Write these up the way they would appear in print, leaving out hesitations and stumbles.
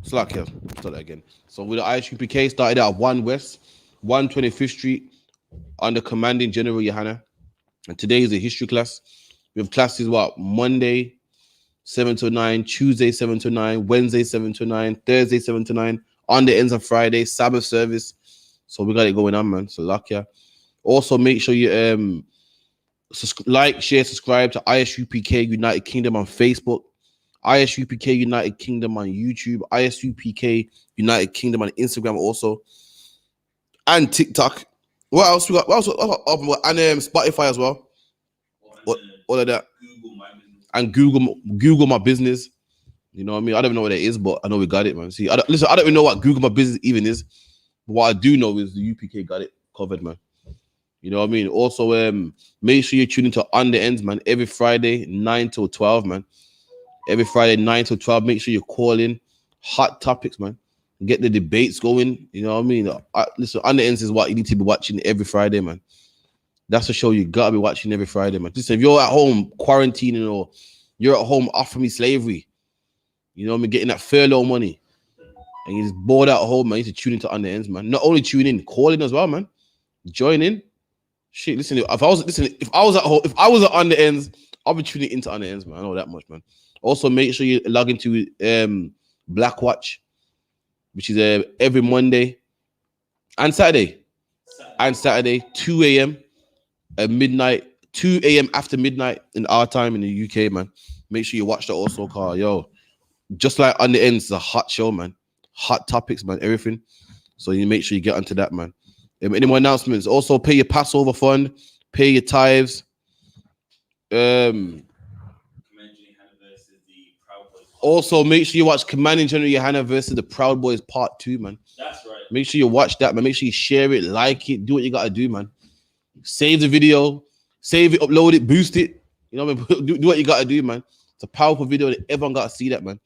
Slack here. Start that again. So with the I.S.U.P.K. started at 1 West, 125th Street under Commanding General YAHANNA. And today is a history class. We have classes what Monday 7 to 9, Tuesday 7 to 9, Wednesday 7 to 9, Thursday 7 to 9, on the ends of Friday, Sabbath service. So we got it going on, man. So luck yeah. Also make sure you like, share, subscribe to I.S.U.P.K. United Kingdom on Facebook, I.S.U.P.K. United Kingdom on YouTube, I.S.U.P.K. United Kingdom on Instagram also, and TikTok. What else we got? What else? And Spotify as well. All of that. And Google my business. You know what I mean? I don't know what it is, but I know we got it, man. See, I don't even know what Google my business even is. But what I do know is the UPK got it covered, man. You know what I mean? Also, make sure you tune into On the Ends, man. Every Friday, 9 till 12, man. Every Friday, 9 till 12. Make sure you call in. Hot topics, man. Get the debates going. You know what I mean? Listen, On the Ends is what you need to be watching every Friday, man. That's a show you gotta be watching every Friday, man. Listen, if you're at home quarantining or you're at home offering me slavery, you know what I mean, getting that furlough money, and you're just bored at home, man, you need to tune into On the Ends, man. Not only tune in, call in as well, man. Join in. Shit, listen, if I was at home, if I was at On the Ends, I'll be tuning into On the Ends, man. I know that much, man. Also, make sure you log into Black Watch, which is every Monday and Saturday. 2 a.m. at midnight, 2 a.m. after midnight in our time in the UK, man. Make sure you watch that also, car. Yo, just like On the Ends, it's a hot show, man. Hot topics, man, everything. So you make sure you get onto that, man. Any more announcements? Also, pay your Passover fund, pay your tithes. Also, make sure you watch Commanding General YAHANNA versus the Proud Boys Part 2, man. That's right. Make sure you watch that, man. Make sure you share it, like it, do what you gotta do, man. Save the video, save it, upload it, boost it. You know what I mean? do what you gotta do, man. It's a powerful video that everyone gotta see that, man.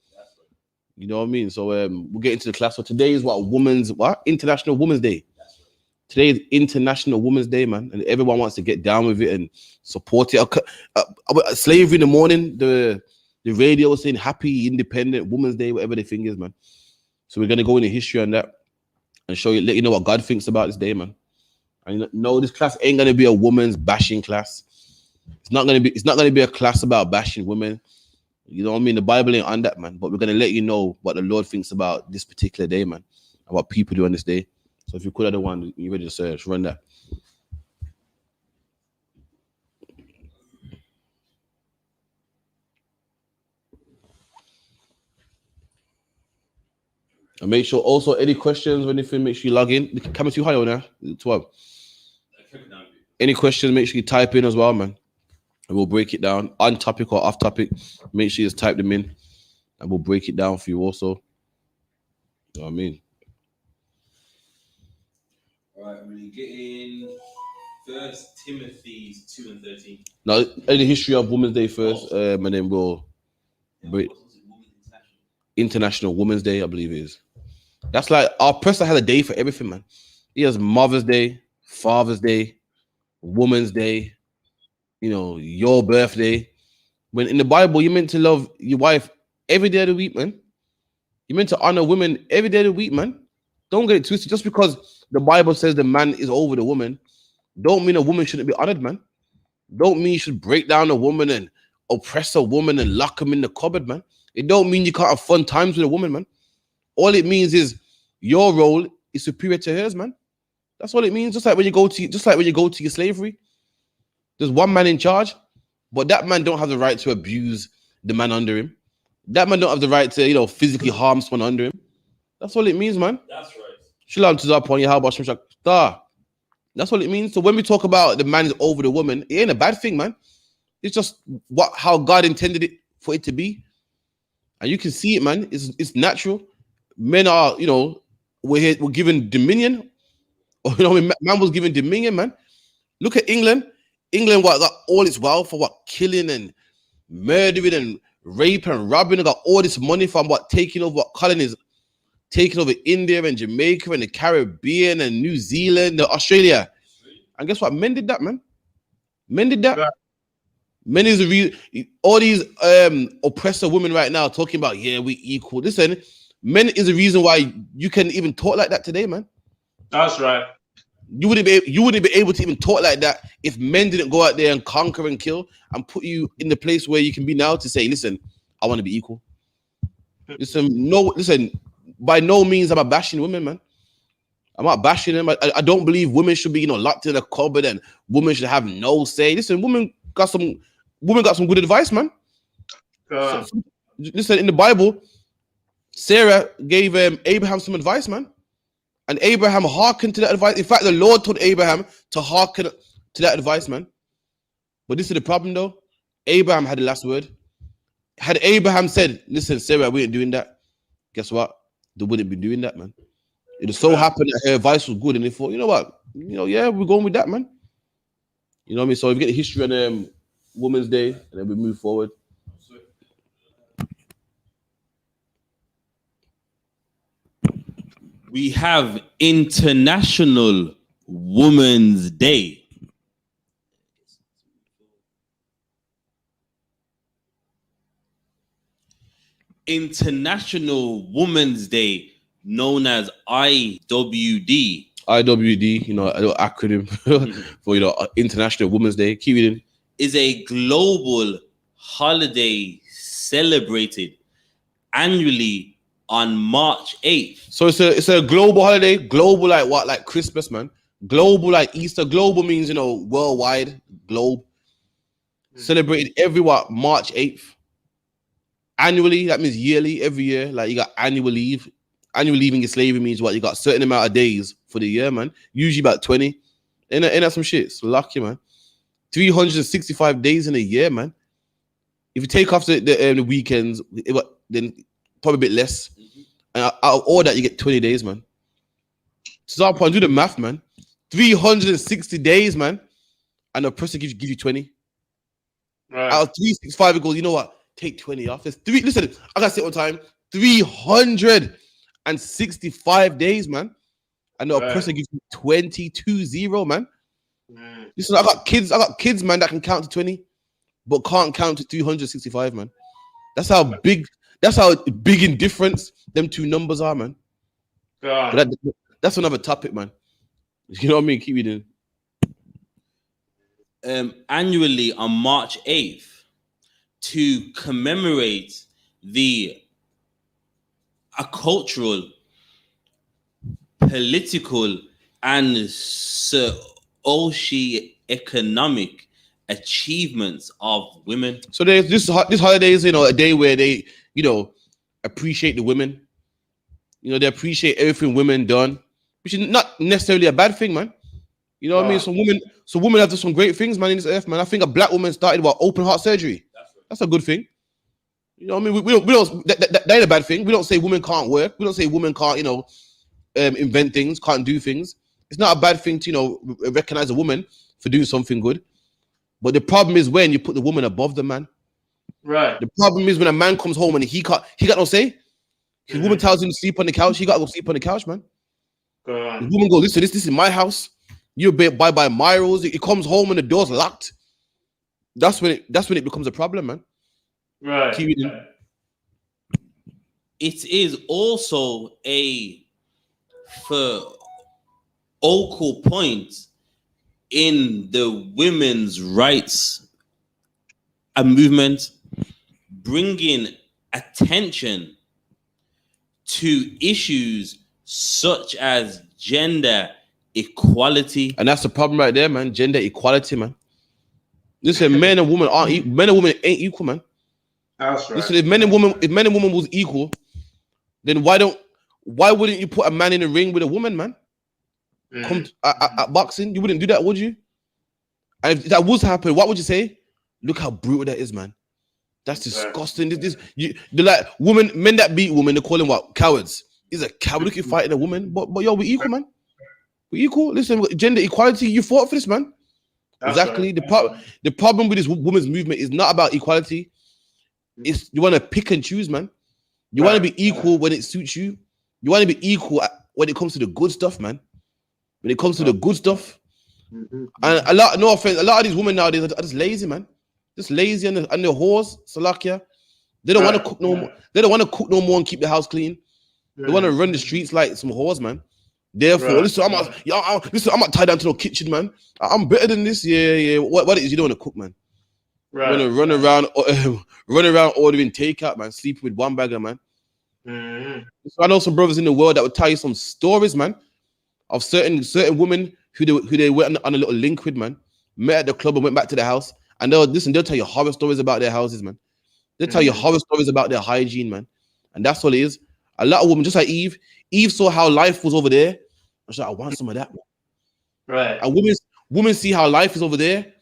You know what I mean? So we'll get into the class. So today is International Women's Day. Today is International Women's Day, man, and everyone wants to get down with it and support it. Slavery in the morning, the radio was saying Happy Independent Women's Day, whatever the thing is, man. So we're gonna go into history on that and let you know what God thinks about this day, man. And no, this class ain't gonna be a woman's bashing class. It's not gonna be a class about bashing women. You know what I mean? The Bible ain't on that, man. But we're gonna let you know what the Lord thinks about this particular day, man, and what people do on this day. So if you could have the one, you ready to search, run that. And make sure also any questions or anything, make sure you log in. Camera too high on there. 12. Any questions, make sure you type in as well, man. And we'll break it down on topic or off topic. Make sure you just type them in and we'll break it down for you also. You know what I mean? All right, we're getting 1 Timothy 2 and 13. Now, the history of Women's Day first, and then we'll break International Women's Day, I believe it is. That's like our president has a day for everything, man. He has Mother's Day, Father's Day, Woman's Day, you know, your birthday. When in the Bible, you're meant to love your wife every day of the week, man. You're meant to honor women every day of the week, man. Don't get it twisted. Just because the Bible says the man is over the woman, don't mean a woman shouldn't be honored, man. Don't mean you should break down a woman and oppress a woman and lock them in the cupboard, man. It don't mean you can't have fun times with a woman, man. All it means is your role is superior to hers, man. That's all it means. Just like when you go to your slavery, there's one man in charge, but that man don't have the right to abuse the man under him. That man don't have the right to, you know, physically harm someone under him. That's all it means, man. That's right. Shalom to Zapon, Yahweh. That's what it means. So when we talk about the man is over the woman, it ain't a bad thing, man. It's just how God intended it for it to be. And you can see it, man. It's natural. Men are, you know, we're given dominion. You know, man was given dominion, man. Look at England. England got all its wealth for killing and murdering and rape and robbing. Got all this money from taking over colonies, taking over India and Jamaica and the Caribbean and New Zealand, and Australia. And guess what? Men did that, man. Men did that. Yeah. Men is all these oppressor women right now talking about, yeah, we equal. Listen, Men is the reason why you can even talk like that today, man. That's right. You wouldn't be able to even talk like that if men didn't go out there and conquer and kill and put you in the place where you can be now to say, listen, I want to be equal. Listen, by no means am I bashing women, man. I'm not bashing them. I don't believe women should be, locked in a cupboard and women should have no say. Listen, women got some good advice, man. Listen, in the Bible, Sarah gave Abraham some advice, man. And Abraham hearkened to that advice. In fact, the Lord told Abraham to hearken to that advice, man. But this is the problem, though. Abraham had the last word. Had Abraham said, listen, Sarah, we ain't doing that, guess what? They wouldn't be doing that, man. It just so happened that her advice was good, and they thought, you know what? Yeah, we're going with that, man. You know what I mean? So we get the history on Women's Day, and then we move forward. We have International Women's Day. International Women's Day, known as IWD. IWD, a little acronym for International Women's Day. Keep reading. Is a global holiday celebrated annually on March 8th. So it's a global holiday. Global like what? Like Christmas, man. Global like Easter. Global means worldwide, globe. Celebrated every March 8th. Annually, that means yearly, every year. Like you got annual leave. Annual leaving in slavery means what? You got a certain amount of days for the year, man. Usually about 20. Ain't that some shit? It's lucky, man. 365 days in a year, man. If you take off the weekends, then probably a bit less. And out of all that, you get 20 days, man. So I'll do the math, man. 360 days, man. And the person gives you 20. Right. Out of 365, it goes, you know what? Take 20 off. Listen, I gotta say it one time. 365 days, man. And the oppressor gives you 22-0, man. Listen, I got kids, man, that can count to 20, but can't count to 365, man. That's how big in difference them two numbers are, man. That's another topic, man. You know what I mean? Keep reading. Annually on March 8th, to commemorate a cultural, political, and socio-economic achievements of women. So there's this holiday is a day where they appreciate the women. They appreciate everything women done, which is not necessarily a bad thing, man. You know what I mean? So women have done some great things, man, in this earth, man. I think a black woman started open heart surgery. That's a good thing. You know what I mean? We don't that ain't a bad thing. We don't say women can't work. We don't say women can't, invent things, can't do things. It's not a bad thing to, recognize a woman for doing something good. But the problem is when you put the woman above the man. Right. The problem is when a man comes home and he got no say. His woman tells him to sleep on the couch. He got to go sleep on the couch, man. The woman goes, listen, this is my house. You abide by my rules. He comes home and the door's locked. That's when it becomes a problem, man. Right. It is also a focal point in the women's rights movement, bringing attention to issues such as gender equality. And that's the problem right there, man. Gender equality, man. Listen, men and women ain't equal, man. That's right. Listen, if men and women was equal, then why wouldn't you put a man in a ring with a woman, man? Come at boxing, you wouldn't do that, would you? And if that was to happen, what would you say? Look how brutal that is, man. That's disgusting. They're like men that beat women, they call them what? Cowards. He's a coward. Look, you're fighting a woman, but yo, we're equal, man. We're equal. Listen, gender equality. You fought for this, man. That's exactly right. The problem with this women's movement is not about equality. It's you want to pick and choose, man. You want to be equal when it suits you. You want to be equal when it comes to the good stuff, man. When it comes to the good stuff, and no offense, a lot of these women nowadays are just lazy, man. Just lazy and they're whores, Salakia. They don't want to cook no more. They don't want to cook no more and keep the house clean. They want to run the streets like some whores, man. Therefore, listen, I'm not tied down to no kitchen, man. I'm better than this. Yeah. What it is you don't want to cook, man. You want to run around, ordering takeout, man. Sleeping with one bagger, man. So I know some brothers in the world that would tell you some stories, man, of certain women who they went on a little link with, man. Met at the club and went back to the house, and they'll tell you horror stories about their houses, man. They'll tell you horror stories about their hygiene, man. And that's what it is. A lot of women, just like Eve saw how life was over there. She's like, I want some of that, man. Right. And women see how life is over there.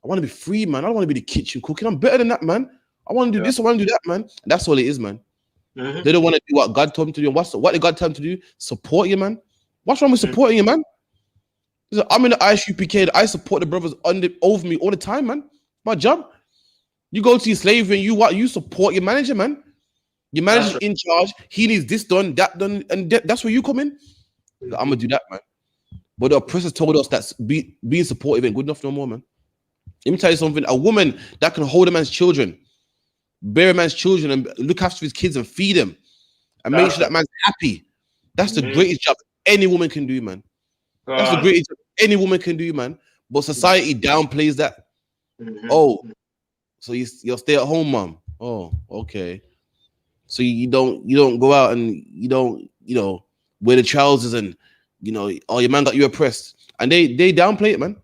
I want to be free, man. I don't want to be the kitchen cooking. I'm better than that, man. I want to do this. I want to do that, man. And that's all it is, man. They don't want to do what God told them to do. And what did God tell them to do? Support you, man. What's wrong with supporting you, man? I'm in the I.S.U.P.K. I support the brothers over me all the time, man. My job. You go to your slavery and you support your manager, man. Your manager's in charge. He needs this done, that done, and that's where you come in. I'm gonna do that, man. But the oppressors told us that being supportive ain't good enough no more, man. Let me tell you something. A woman that can hold a man's children, bear a man's children, and look after his kids and feed them, and make sure that man's happy. That's the greatest job any woman can do, man. That's the greatest job any woman can do, man. But society downplays that. Oh, so you're stay at home, mom. Oh, okay. So you don't go out and you don't wear the trousers and oh, your man got you oppressed, and they downplay it, man.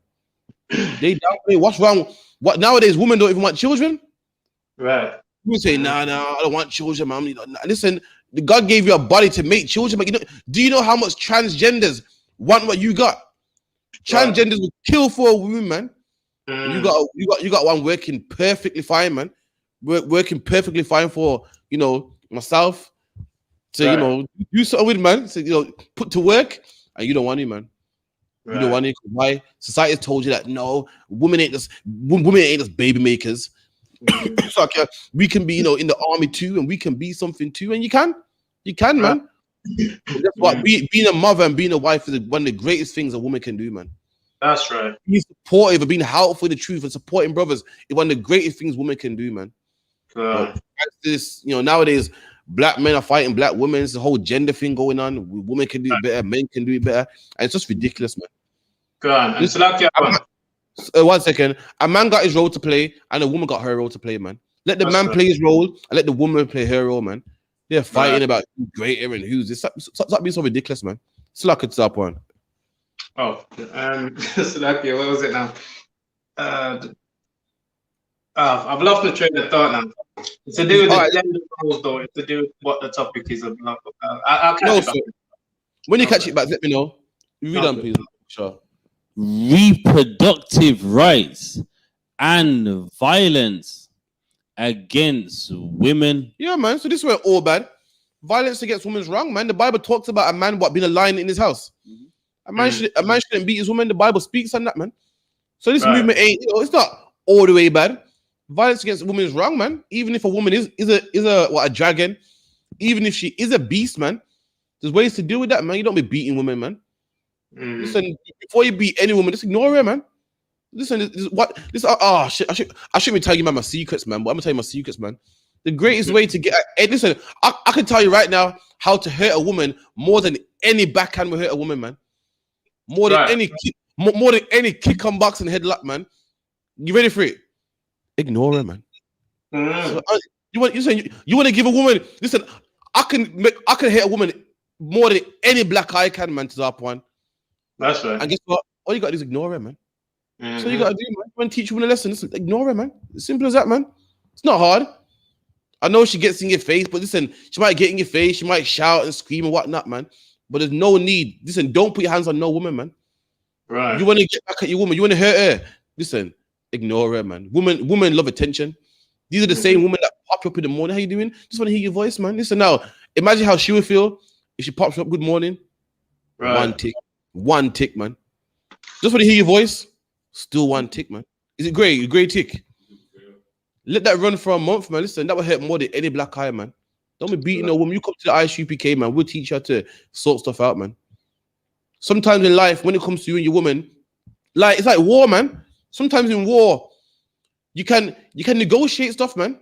They downplay. What's wrong? What nowadays? Women don't even want children. Right. You say, nah, I don't want children, man. Listen, God gave you a body to make children, but do you know how much transgenders want what you got? Transgenders will kill for a woman, man. You got one working perfectly fine, man. Working perfectly fine for myself to do something with, man. So put to work, and you don't want it, man. Right. You don't want it. Why? Society has told you that no, women ain't just baby makers. So we can be in the army too, and we can be something too, and you can, man. That's what being a mother and being a wife is one of the greatest things a woman can do, man. That's right. Being supportive and being helpful in the truth and supporting brothers is one of the greatest things women can do, man. This, nowadays, black men are fighting black women. It's a whole gender thing going on. Women can do it better, men can do it better, and it's just ridiculous, man. Go on. And one second. A man got his role to play, and a woman got her role to play, man. Let the man play his role, and let the woman play her role, man. They're fighting about who's greater and who's this. Stop being so ridiculous, man. Slack it up one. Oh, Slacky, what was it now? I've lost the train of thought now. It's to do with the gender roles, though. It's to do with what the topic is about. I'll catch it back. When you catch it back, let me know. Read on, please. Sure. Reproductive rights and violence against women. Yeah, man. So this were all bad. Violence against women is wrong, man. The Bible talks about a man being a lion in his house. A man shouldn't beat his woman. The Bible speaks on that, man. So this movement ain't, it's not all the way bad. Violence against women is wrong, man. Even if a woman is a dragon, even if she is a beast, man, there's ways to deal with that, man. You don't be beating women, man. Listen, before you beat any woman, just ignore her, man. Listen, shit. I shouldn't be telling you about my secrets, man, but I'm gonna tell you my secrets, man. The greatest way to get, listen, I can tell you right now how to hurt a woman more than any backhand will hurt a woman, man. More than any kick on box and headlock, man. You ready for it? Ignore her, man. So, you want to give a woman? Listen, I can hit a woman more than any black eye can, man. To that one. That's right. And guess what? All you got to do is ignore her, man. So you got to do, man. When teach women a lesson, listen, ignore her, man. As simple as that, man. It's not hard. I know she gets in your face, but listen, she might get in your face. She might shout and scream and whatnot, man. But there's no need. Listen, don't put your hands on no woman, man. Right. You want to get back at your woman. You want to hurt her. Listen, ignore her, man. Women love attention. These are the same women that pop up in the morning. How you doing? Just want to hear your voice, man. Listen now. Imagine how she would feel if she pops up. Good morning. Right. One tick, man. Just want to hear your voice. Still one tick, man. Is it great? A great tick. Let that run for a month, man. Listen, that will hurt more than any black eye, man. Don't be beating a woman. You come to the I.S.U.P.K, man. We'll teach you how to sort stuff out, man. Sometimes in life, when it comes to you and your woman, it's like war, man. Sometimes in war, you can negotiate stuff, man.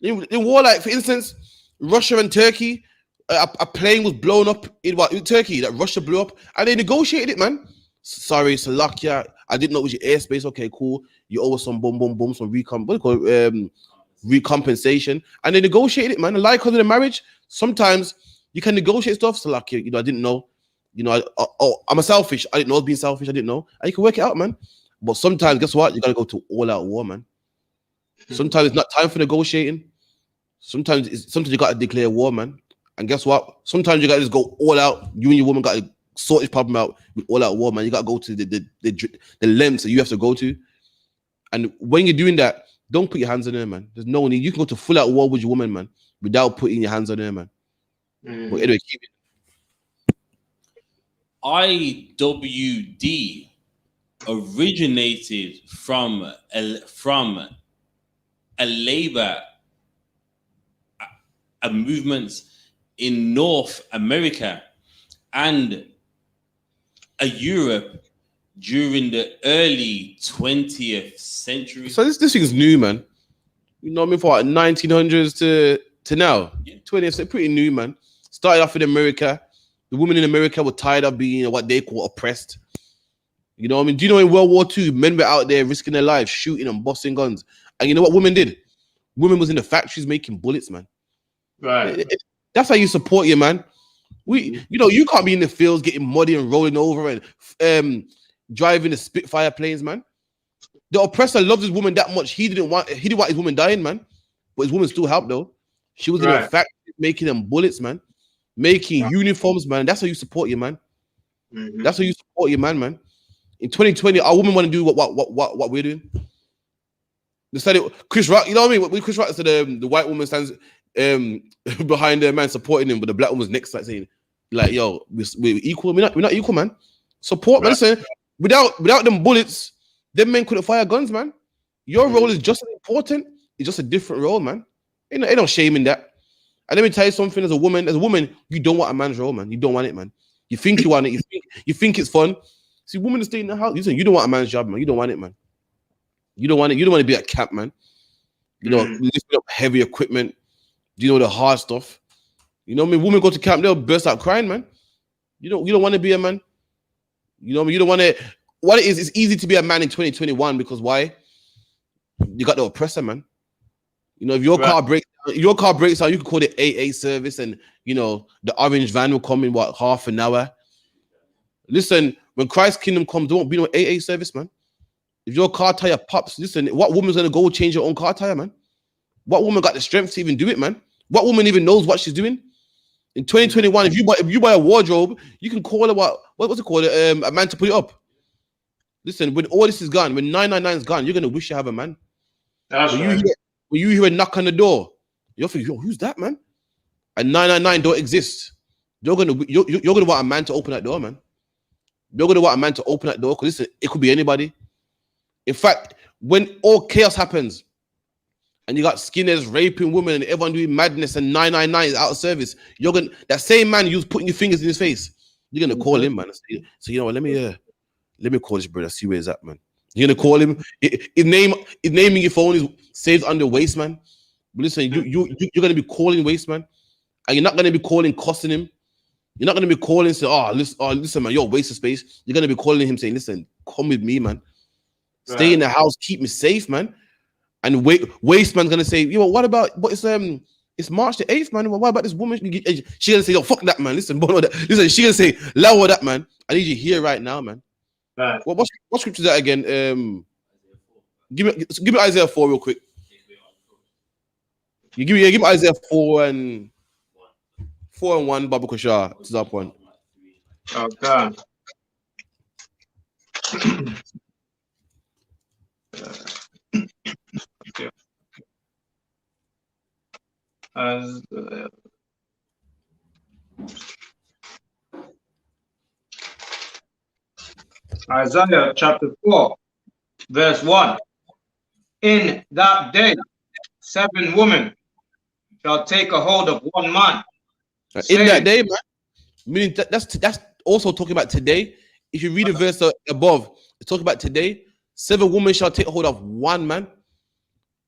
In war, like for instance, Russia and Turkey, a plane was blown up in Turkey that Russia blew up, and they negotiated it, man. Sorry, Slovakia, I didn't know it was your airspace. Okay, cool. You owe us some some recompensation, and they negotiated it, man. And like because of the marriage, sometimes you can negotiate stuff. Slovakia, I didn't know. I'm a selfish. I didn't know I was being selfish. I didn't know, and you can work it out, man. But sometimes, guess what? You gotta go to all-out war, man. Sometimes it's not time for negotiating. Sometimes you gotta declare war, man. And guess what? Sometimes you gotta just go all out. You and your woman gotta sort this problem out with all out war, man. You gotta go to the lengths that you have to go to. And when you're doing that, don't put your hands on her, man. There's no need. You can go to full out war with your woman, man, without putting your hands on her, man. But anyway, keep it. IWD originated from a labor movement in North America and Europe during the early 20th century. So this thing's new, man. You know what I mean? For like 1900s to now. Yeah. 20th, pretty new, man. Started off in America. The women in America were tired of being what they call oppressed. You know what I mean? Do you know in World War II, men were out there risking their lives, shooting and busting guns. And you know what women did? Women was in the factories making bullets, man. Right. That's how you support your man. You can't be in the fields getting muddy and rolling over and driving the Spitfire planes, man. The oppressor loves his woman that much. He didn't want his woman dying, man. But his woman still helped though. She was in the factory making them bullets, man. Making uniforms, man. That's how you support your man. That's how you support your man. In 2020, our women want to do what we're doing. They said it, Chris Rock, you know what I mean? When Chris Rock said the white woman stands behind the man supporting him, but the black woman's next, like saying, like, yo, we're equal. We're not equal, man. Support, man. Listen, without them bullets, them men couldn't fire guns, man. Your role is just as important. It's just a different role, man. Ain't no shame in that. And let me tell you something. As a woman, you don't want a man's role, man. You don't want it, man. You think you want it. You think it's fun. See, women to stay in the house. You don't want a man's job, man. You don't want it, man. You don't want it. You don't want to be at camp, man. Lifting up heavy equipment. The hard stuff. You know what I mean? Women go to camp, they'll burst out crying, man. You don't want to be a man. You know what I mean? You don't want to. What it is, it's easy to be a man in 2021 because why? You got the oppressor, man. If your car breaks down, you can call it AA service, and the orange van will come in half an hour. Listen, when Christ's kingdom comes, there won't be no AA service, man. If your car tire pops, listen, what woman's gonna go change her own car tire, man? What woman got the strength to even do it, man? What woman even knows what she's doing? In 2021, if you buy a wardrobe, you can call it what's it called? A man to put it up. Listen, when all this is gone, when 999 is gone, you're gonna wish you have a man. That's right. When you hear a knock on the door, you're thinking, yo, who's that, man? And 999 don't exist. You're gonna want a man to open that door, man. You're gonna want a man to open that door because listen, it could be anybody. In fact, when all chaos happens and you got skinheads raping women and everyone doing madness and 999 is out of service, that same man you was putting your fingers in his face, you're gonna call him, man. So you know what? Let me call this brother. See where he's at, man. You're gonna call him. His naming your phone is saved under waste, man. But listen, you're gonna be calling waste, man, and you're not gonna be calling costing him. You're not gonna be calling saying, listen, man, you're waste of space. You're gonna be calling him saying, listen, come with me, man. Stay in the house, keep me safe, man. And waste man's gonna say, what about? But it's March the 8th, man. What about this woman? She gonna say, yo, fuck that, man. Listen, listen. She gonna say, lower that, man. I need you here right now, man. Right. What scripture is that again? Give me Isaiah 4 real quick. You give me Isaiah 4 and 1, Baba Kushar. To that point. Okay. Okay. Isaiah chapter 4, verse 1. In that day, 7 women shall take a hold of one man. In that day, man. Meaning that's also talking about today. If you read the verse above, it's talking about today. 7 women shall take hold of one man.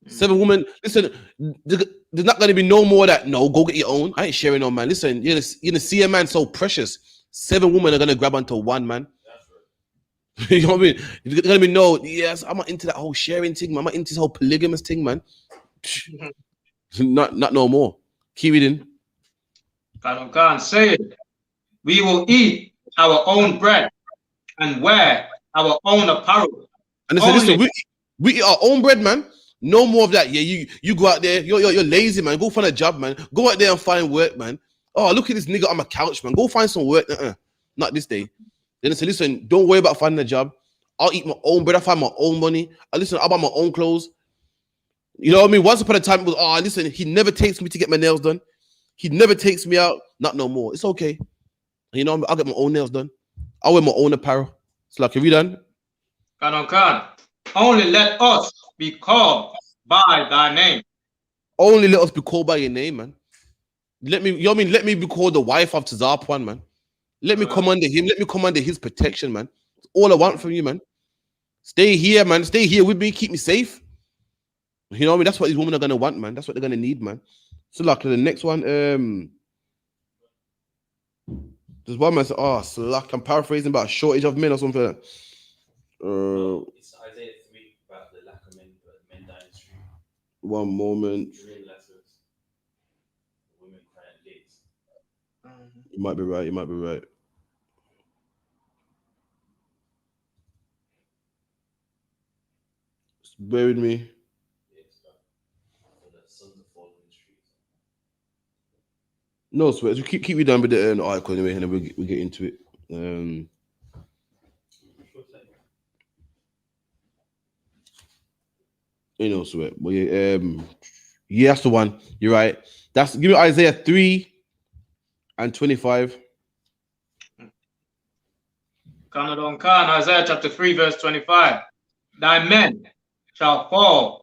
7 women. Listen, there's not gonna be no more that. No, go get your own. I ain't sharing no man. Listen, you're gonna see a man so precious. 7 women are gonna grab onto one man. You know what I mean? There's gonna be no. Yes, I'm not into that whole sharing thing, man. I'm not into this whole polygamous thing, man. Not no more. Keep reading. God said, we will eat our own bread and wear our own apparel. And they say, listen, we eat our own bread, man. No more of that. Yeah, you go out there. You're lazy, man. Go find a job, man. Go out there and find work, man. Oh, look at this nigga on my couch, man. Go find some work. Not this day. Then they say, listen, don't worry about finding a job. I'll eat my own bread. I find my own money. I'll buy my own clothes. You know what I mean? Once upon a time, it was, listen, he never takes me to get my nails done. He never takes me out. Not no more. It's okay. You know, I'll get my own nails done. I'll wear my own apparel. It's like, have you done? God. Only let us be called by thy name. Only let us be called by your name, man. Let me, you know what I mean? Let me be called the wife of Tazarpuan, man. Let me come under him. Let me come under his protection, man. It's all I want from you, man. Stay here, man. Stay here with me. Keep me safe. You know what I mean? That's what these women are gonna want, man. That's what they're gonna need, man. So like the next one, there's one man said, slack. I'm paraphrasing about a shortage of men or something like that. It's Isaiah 3 about the lack of men, but men dying in the street. One moment. During Lazarus, women crying late. You might be right. You might be right. Just bear with me. No sweat. So keep you down with the article anyway, and then we get into it. You know, sweat. But yeah, that's the one. You're right. Give me Isaiah 3:25. Isaiah chapter 3, verse 25. Thy men shall fall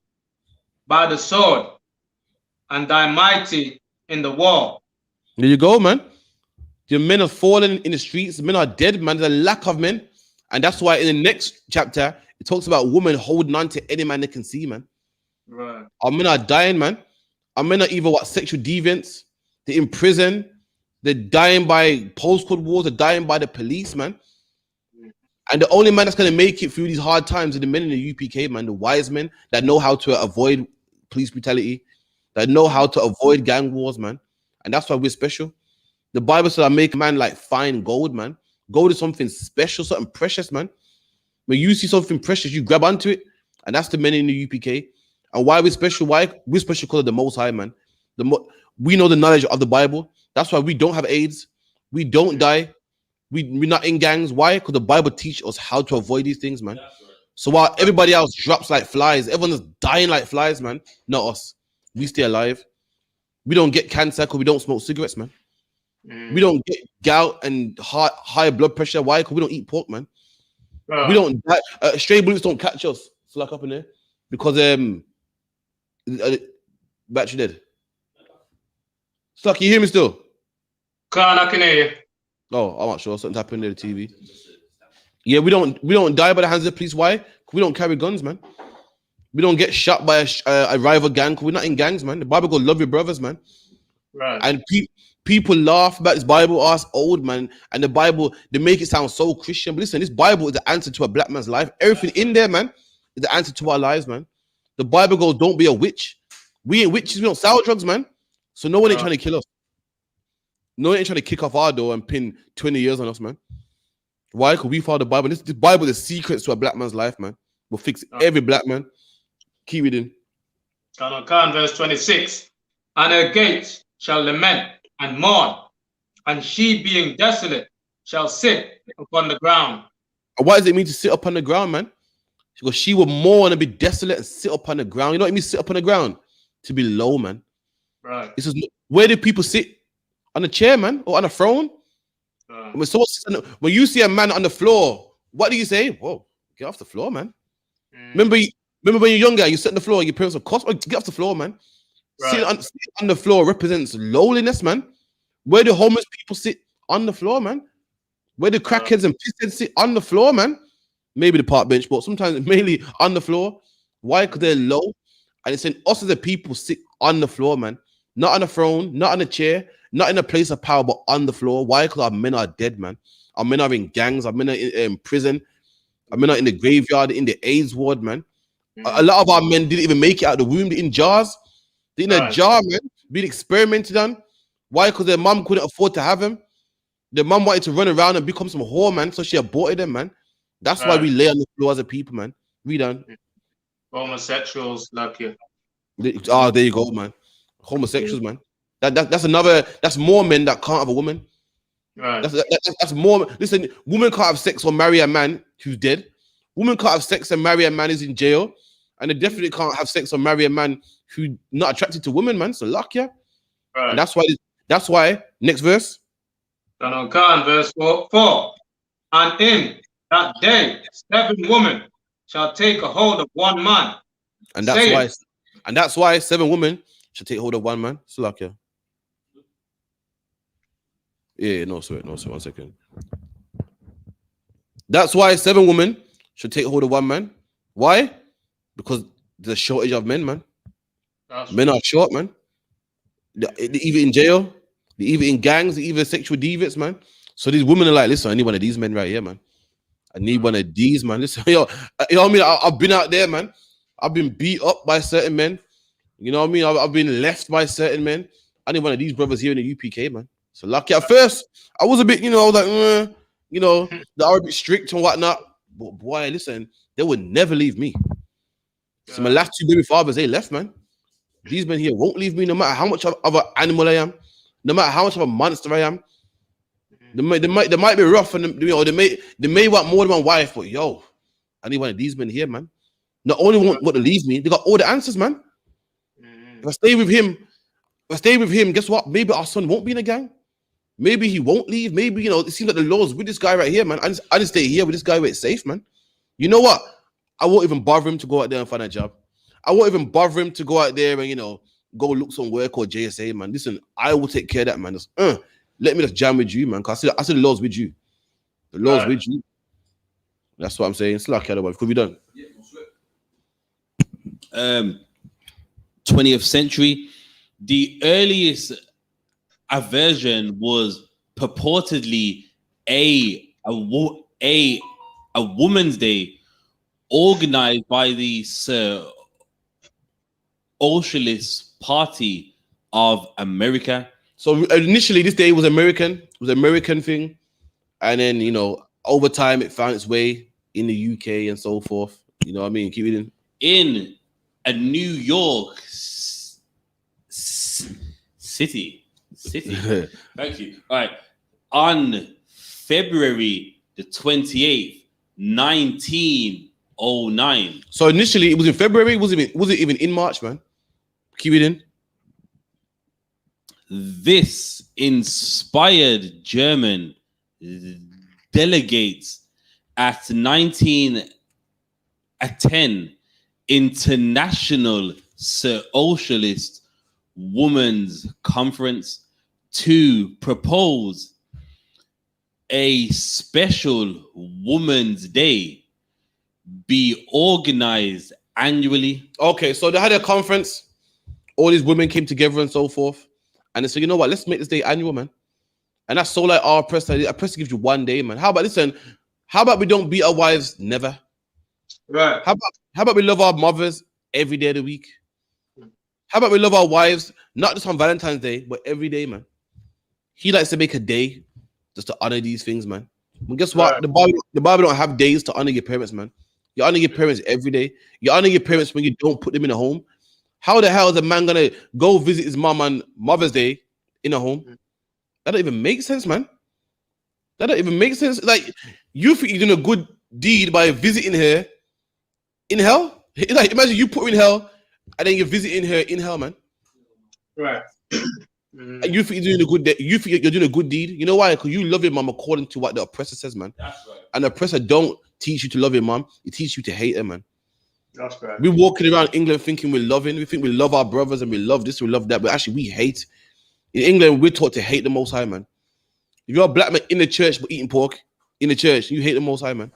by the sword, and thy mighty in the war. There you go, man. The men are falling in the streets. Men are dead, man. There's a lack of men. And that's why in the next chapter, it talks about women holding on to any man they can see, man. Right. Our men are dying, man. Our men are either sexual deviants, they're in prison, they're dying by postcode wars, they're dying by the police, man. And the only man that's going to make it through these hard times are the men in the UPK, man, the wise men that know how to avoid police brutality, that know how to avoid gang wars, man. And that's why we're special. The Bible says I make a man like fine gold, man. Gold is something special, something precious, man. When you see something precious, you grab onto it. And that's the men in the UPK. And why we're special? Why? We're special because of the Most High, man. We know the knowledge of the Bible. That's why we don't have AIDS. We don't die. We're not in gangs. Why? Because the Bible teaches us how to avoid these things, man. So while everybody else drops like flies, everyone is dying like flies, man. Not us. We stay alive. We don't get cancer because we don't smoke cigarettes, man. We don't get gout and high blood pressure. Why? Because we don't eat pork, man. We don't die. Stray bullets don't catch us. It's like up in there. Because battery dead. Stuck, you hear me still? I can hear you. Oh, I'm not sure. Something happened to the TV. Yeah, we don't die by the hands of the police. Why? We don't carry guns, man. We don't get shot by a rival gang. We're not in gangs, man. The Bible goes, love your brothers, man. Right. And people laugh about this Bible, us old, man. And the Bible, they make it sound so Christian. But listen, this Bible is the answer to a black man's life. Everything in there, man, is the answer to our lives, man. The Bible goes, don't be a witch. We ain't witches. We don't sell drugs, man. So no one ain't trying to kill us. No one ain't trying to kick off our door and pin 20 years on us, man. Why? Because we follow the Bible. This Bible is secrets to a black man's life, man. Will fix every black man. Keep reading. Verse 26. And her gates shall lament and mourn, and she being desolate shall sit upon the ground. And what does it mean to sit upon the ground, man? Because she will mourn and be desolate and sit upon the ground. You know what I mean? Sit upon the ground? To be low, man. Right. This is where do people sit? On a chair, man, or on a throne? When you see a man on the floor, what do you say? Whoa, get off the floor, man. Remember when you're younger, you sit on the floor, your parents will cost, get off the floor, man. Right. Sitting on the floor represents lowliness, man. Where do homeless people sit? On the floor, man. Where do crackheads and pissheads sit? On the floor, man. Maybe the park bench, but sometimes mainly on the floor. Why? Because they're low. And it's saying us as a people sit on the floor, man. Not on a throne, not on a chair, not in a place of power, but on the floor. Why? Because our men are dead, man. Our men are in gangs. Our men are in prison. Our men are in the graveyard, in the AIDS ward, man. A lot of our men didn't even make it out of the womb. They're in jars. They're in a jar, man, being experimented on. Why? Because their mom couldn't afford to have them. Their mom wanted to run around and become some whore, man. So she aborted them, man. That's why we lay on the floor as a people, man. Read on. Homosexuals, like you. Oh, there you go, man. Homosexuals, man. That's more men that can't have a woman. Right. That's more. Listen, women can't have sex or marry a man who's dead. Women can't have sex and marry a man who's in jail. And they definitely can't have sex or marry a man who's not attracted to women, man. So luck, yeah. Right. And that's why, next verse. Verse 4. And in that day, 7 women shall take a hold of one man. And that's why 7 women should take hold of one man. So luck, yeah. Yeah, no, sorry, 1 second. That's why 7 women should take hold of one man. Why? Because there's a shortage of men, man. Men are short, man. They're either in jail, they're either in gangs, they're either sexual deviants, man. So these women are like, listen, I need one of these men right here, man. I need one of these, man. Listen, you know what I mean? I've been out there, man. I've been beat up by certain men. You know what I mean? I've been left by certain men. I need one of these brothers here in the UPK, man. So lucky. At first, I was a bit, I was like, they are a bit strict and whatnot. But boy, listen, they would never leave me. So my last 2 baby fathers, they left, man. These men here won't leave me no matter how much of an animal I am, no matter how much of a monster I am. They might be rough and they may want more than one wife, but yo, I need one of these men here, man. Not only want to leave me, they got all the answers, man. If I stay with him, guess what? Maybe our son won't be in a gang. Maybe he won't leave. Maybe it seems like the Lord's with this guy right here, man. I just stay here with this guy where it's safe, man. You know what? I won't even bother him to go out there and find a job. I won't even bother him to go out there and go look some work or JSA, man. Listen, I will take care of that, man. Just, let me just jam with you, man. Because I said the Lord's with you. The Lord's with you. That's what I'm saying. It's like otherwise. Could be done. 20th century. The earliest aversion was purportedly a Woman's Day organized by the Socialist Party of America. So initially, this day was American. It was an American thing, and then over time, it found its way in the UK and so forth. You know what I mean? Keep it in a New York city. Thank you. All right. On February the 28th, 1909. So initially, it was in February. Was it even in March, man? Keep it in. This inspired German delegates at 1910 International Socialist Women's Conference to propose a special Women's Day be organized annually. Okay, so they had a conference. All these women came together and so forth. And they said, you know what, let's make this day annual, man. And that's so like our oppressor. Oppressor gives you one day, man. How about we don't beat our wives never? Right. How about we love our mothers every day of the week? How about we love our wives, not just on Valentine's Day, but every day, man? He likes to make a day just to honor these things, man. But guess what? Right. The Bible don't have days to honor your parents, man. You honor your parents every day. You honor your parents when you don't put them in a home. How the hell is a man gonna go visit his mom on Mother's Day in a home? That don't even make sense, man. That don't even make sense. Like, you think you're doing a good deed by visiting her in hell? Like, imagine you put her in hell and then you're visiting her in hell, man. Right. And you think you're doing a good deed. You think you're doing a good deed. You know why? Because you love your mom according to what the oppressor says, man. That's right. And the oppressor don't teach you to love your mom. He teaches you to hate her, man. That's right. We're walking around England thinking we're loving. We think we love our brothers and we love this, we love that. But actually, we hate. In England, we're taught to hate the Most High, man. If you're a black man in the church but eating pork in the church, you hate the Most High, man.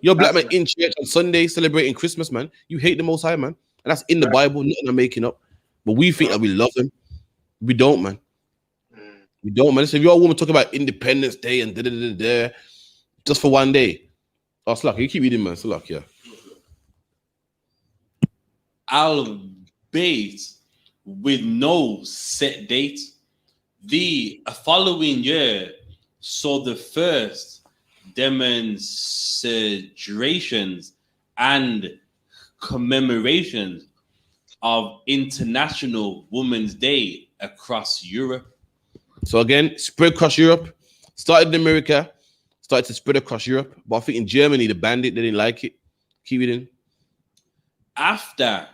You're a black man in church on Sunday celebrating Christmas, man. You hate the Most High, man. And that's in the Bible, nothing I'm making up. But we think that we love them. We don't, man. We don't, man. So if you're a woman talking about Independence Day and da just for one day. Oh, Slack, you keep reading, man. Slack, yeah. Albeit with no set date, the following year saw the first demonstrations and commemorations of International Women's Day across Europe. So again, spread across Europe. Started in America, started to spread across Europe. But I think in Germany, they banned it. They didn't like it. Keep it in. After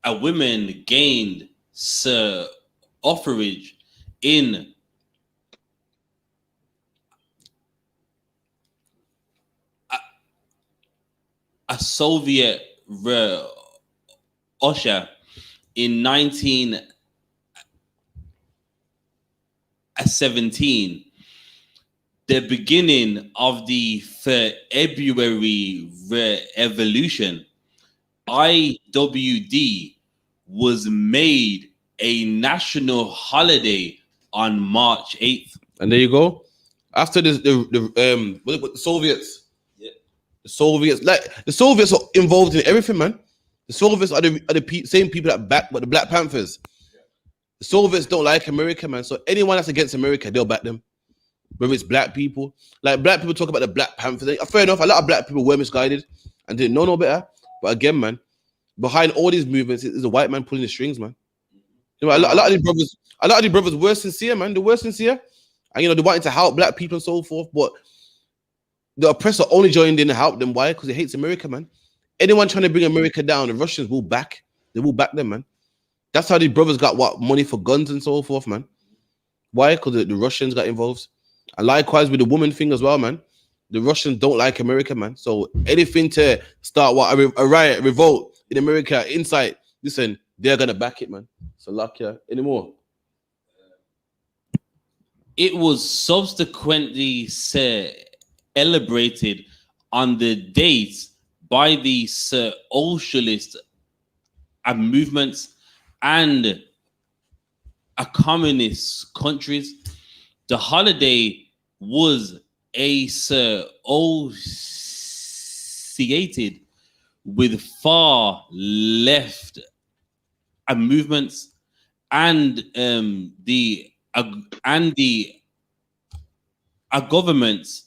a woman gained suffrage in a Soviet Russia in 1917, the beginning of the February Revolution, IWD was made a national holiday on March 8th. And there you go. After this, the Soviets, the Soviets are involved in everything, man. The Soviets are the same people that back the Black Panthers. The Soviets don't like America, man. So anyone that's against America, they'll back them. Whether it's black people, like black people talk about the Black Panthers. Fair enough, a lot of black people were misguided and didn't know no better. But again, man, behind all these movements is a white man pulling the strings, man. You know, a lot of these brothers were sincere, man. They were sincere, and they wanted to help black people and so forth. But the oppressor only joined in to help them. Why? Because he hates America, man. Anyone trying to bring America down, the Russians will back. They will back them, man. That's how these brothers got money for guns and so forth, man. Why? Because the Russians got involved. And likewise with the woman thing as well, man. The Russians don't like America, man. So anything to start a riot, revolt in America, inside, listen, they're gonna back it, man. So luck, yeah. Anymore. It was subsequently celebrated on the date by the socialist movements and communist countries. The holiday was associated with far left movements and the governments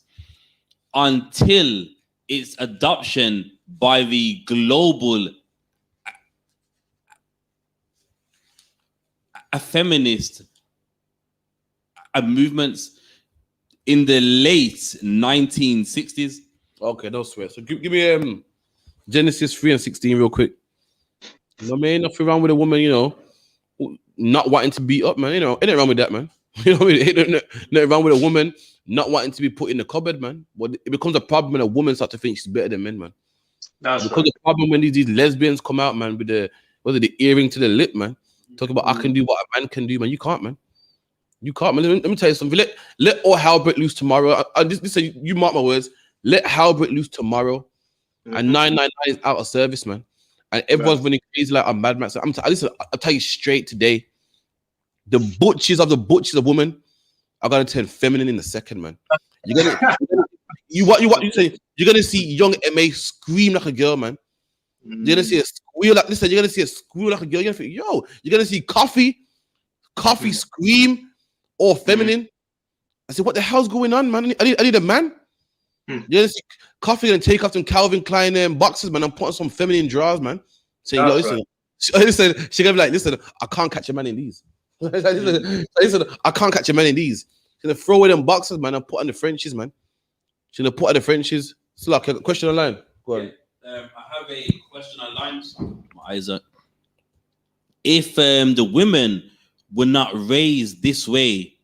until its adoption by the global feminist movements in the late 1960s. Okay, no sweat. So give me Genesis 3:16 real quick. You know what I mean? Nothing wrong with a woman, not wanting to beat up, man. Ain't wrong with that, man. You know what I mean? Ain't nothing wrong with a woman not wanting to be put in the cupboard, man. But it becomes a problem when a woman starts to think she's better than men, man. That's because the problem when these lesbians come out, man, with the earring to the lip, man. Talk about I can do what a man can do, man. You can't, man. You can't, man. Let me tell you something. Let all hell break loose tomorrow. You mark my words. Let hell break loose tomorrow, and 999 is out of service, man. And everyone's running crazy like a madman. So listen, I'll tell you straight today. The butchers of women are gonna turn feminine in a second, man. You're gonna you say you're gonna see young MA scream like a girl, man. You're gonna see a squeal like listen, you're gonna see a squeal like a girl. You're gonna think, you're gonna see coffee scream or feminine. I said, what the hell's going on, man? I need a man. You're gonna see coffee gonna take off some Calvin Klein boxes, man, and put on some feminine drawers, man. Saying, listen, she's gonna be like, listen, I can't catch a man in these. listen, I can't catch a man in these. She's gonna throw away them boxes, man, and put on the Frenchies, man. She's gonna put on the Frenchies. So like a question online. Go on. I have a question online. Isaac. If the women were not raised this way,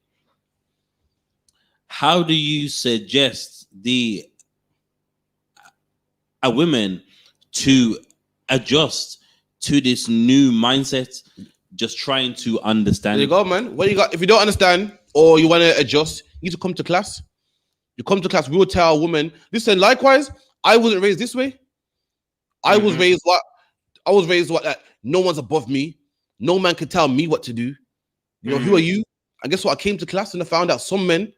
how do you suggest a women to adjust to this new mindset? Just trying to understand. There you go, man. What you got? If you don't understand or you want to adjust, you need to come to class. You come to class. We will tell a woman, listen, likewise, I wasn't raised this way. I was raised what? I was raised what? That no one's above me. No man can tell me what to do. You know, who are you? And guess what? I came to class and I found out some men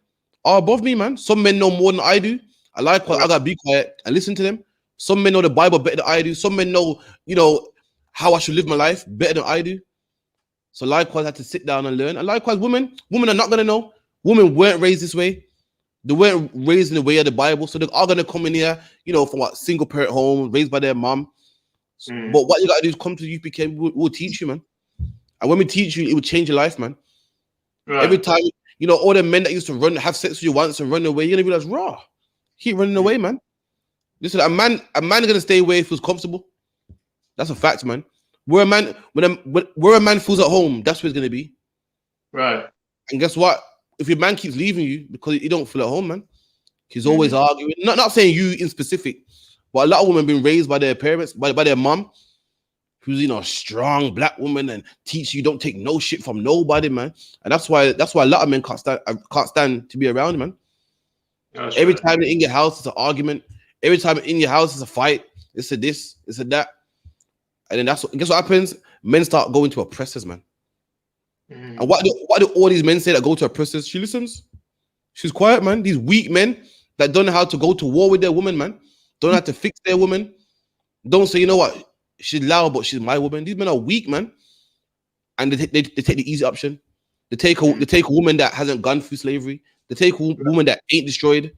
are above me, man. Some men know more than I do. I like what I gotta be quiet and listen to them. Some men know the Bible better than I do. Some men know, you know, how I should live my life better than I do. So likewise, I had to sit down and learn. And likewise, women are not gonna know. Women weren't raised this way. They weren't raised in the way of the Bible. So they are gonna come in here, you know, from what single parent home, raised by their mom. But what you gotta do is come to UPK. We'll teach you, man. And when we teach you, it will change your life, man. Right. Every time, you know, all the men that used to have sex with you once and run away, you're gonna realize, raw, keep running away, man. Listen, a man gonna stay away if he feels comfortable. That's a fact, man. Where a man feels at home, that's where it's gonna be. Right. And guess what? If your man keeps leaving you because he don't feel at home, man, he's always arguing. Not saying you in specific, but a lot of women been raised by their parents, by their mom, who's, you know, a strong black woman and teach you don't take no shit from nobody, man. And that's why a lot of men can't stand to be around, man. That's every time in your house it's an argument. Every time in your house is a fight. It's a this, it's a that. And then guess what happens? Men start going to oppressors, man. And what do all these men say that go to oppressors? She listens. She's quiet, man. These weak men that don't know how to go to war with their woman, man. Don't know how to fix their woman. Don't say, you know what? She's loud, but she's my woman. These men are weak, man. And they take the easy option. They take a woman that hasn't gone through slavery. They take a woman that ain't destroyed.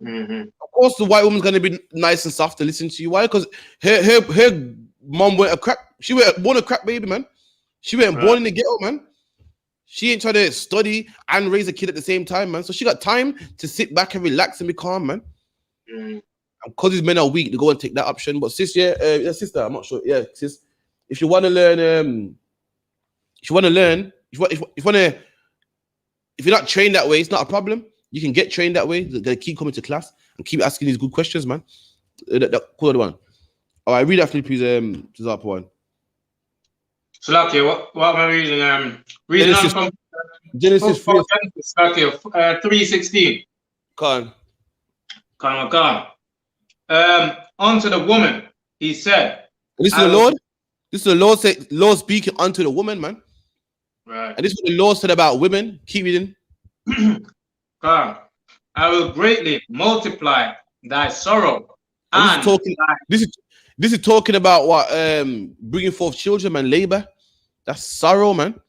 Of course, the white woman's gonna be nice and soft to listen to you. Why? Because her mom went a crack. She went born a crack baby, man. She went born in the ghetto, man. She ain't trying to study and raise a kid at the same time, man. So she got time to sit back and relax and be calm, man. Because these men are weak, they go and take that option. But sis, sister, I'm not sure. Yeah, sis, if you want to learn, if you're not trained that way, it's not a problem. You can get trained that way. They keep coming to class and keep asking these good questions, man. Call the one. All right, read after me, please. Zap one. So, okay, what am I reading? Reading on from Genesis 3:16. Come. Unto the woman, he said. And this is the Lord. This is the Lord speaking unto the woman, man. Right. And this is what the Lord said about women. Keep reading. I will greatly multiply thy sorrow. And this is talking about what bringing forth children, man. Labor. That's sorrow, man.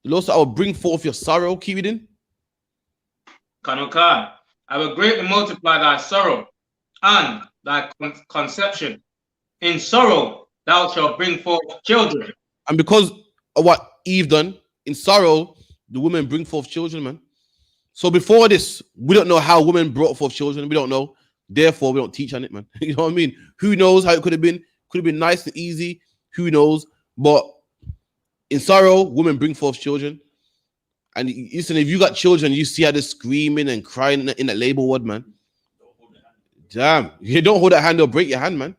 The Lord said, I will bring forth your sorrow. Keep reading. I will greatly multiply thy sorrow and thy conception. In sorrow thou shalt bring forth children. And because of what Eve done, in sorrow, the women bring forth children, man. So before this, we don't know how women brought forth children. We don't know. Therefore, we don't teach on it, man. You know what I mean? Who knows how it could have been? Could have been nice and easy. Who knows? But in sorrow, women bring forth children. And listen, if you got children, you see how they're screaming and crying in that labor ward, man. Damn, you don't hold that hand, they'll break your hand, man.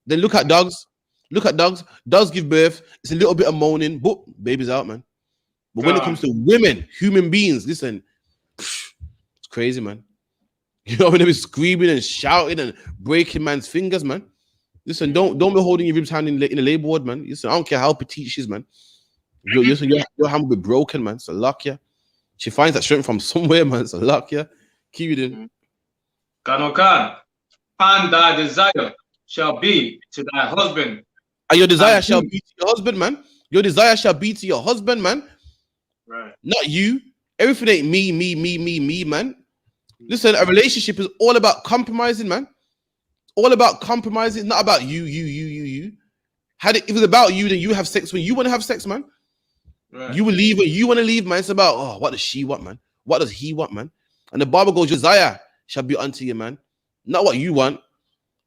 Then look at dogs. Look at dogs. Dogs give birth. It's a little bit of moaning, but baby's out, man. But when it comes to women, human beings, listen, it's crazy, man. You know, when they be screaming and shouting and breaking man's fingers, man. Listen, don't be holding your ribs hand in the labor ward, man. Listen, I don't care how petite she is, man. Your hand will be broken, man. So luck, yeah. She finds that strength from somewhere, man. So luck, yeah. Keep it in. And thy desire shall be to thy husband. And your desire shall be to your husband, man. Your desire shall be to your husband, man. Right. Not you. Everything ain't me, man. Listen, a relationship is all about compromising, man. All about compromising. It's not about you. If it was about you, then you have sex when you want to have sex, man. Right. You will leave when you want to leave, man. It's about, oh, what does she want, man? What does he want, man? And the Bible goes, your desire shall be unto you, man. Not what you want.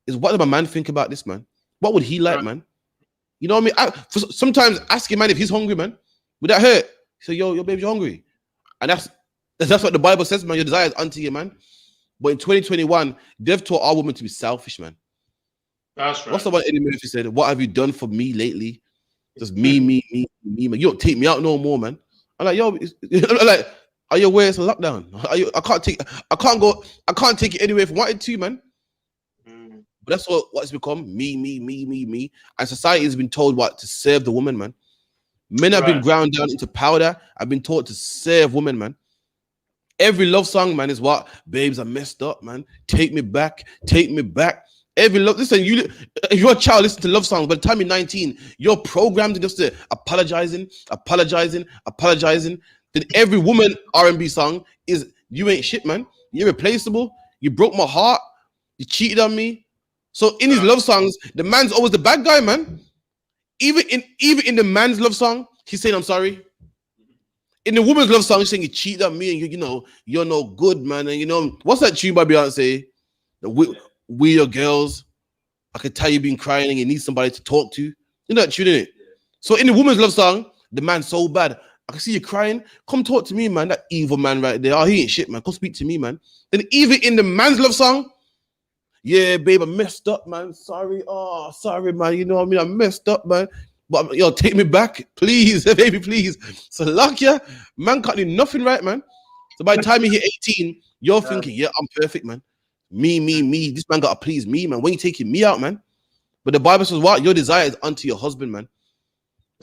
Is what does my man think about this, man? What would he like, man? You know what I mean? Sometimes asking man if he's hungry, man. Would that hurt? He said, yo, baby, you're hungry. And that's what the Bible says, man. Your desire is unto you, man. But in 2021, they've taught our women to be selfish, man. That's right. What's the one Eddie Murphy said? What have you done for me lately? Just me, man. You don't take me out no more, man. I'm like, yo, like, are you aware it's a lockdown? I can't take it anywhere if I wanted to, man. But that's what it's become. Me. And society has been told what to serve the woman, man. Men have been ground down into powder. I've been taught to serve women, man. Every love song, man, is what? Babes, I messed up, man. Take me back. Take me back. Every love, listen, if you're a child, listen to love songs. By the time you're 19, you're programmed to just apologizing. Then every woman R&B song is, you ain't shit, man. You're irreplaceable. You broke my heart. You cheated on me. So in his love songs, the man's always the bad guy, man. Even in the man's love song, he's saying, I'm sorry. In the woman's love song, he's saying, you cheated on me and you're no good, man. And what's that tune by Beyonce? We your girls. I can tell you've been crying and you need somebody to talk to. You know that tune, innit? So in the woman's love song, the man's so bad. I can see you crying. Come talk to me, man. That evil man right there. Oh, he ain't shit, man. Come speak to me, man. Then even in the man's love song, yeah, babe, I messed up, man. Sorry. Oh, sorry, man. You know what I mean? I messed up, man. But take me back, please, baby, please. So luck, yeah, man can't do nothing right, man. So by the time you hit 18, you're thinking, yeah, I'm perfect, man. Me. This man gotta please me, man. When you taking me out, man. But the Bible says, what? Your desire is unto your husband, man.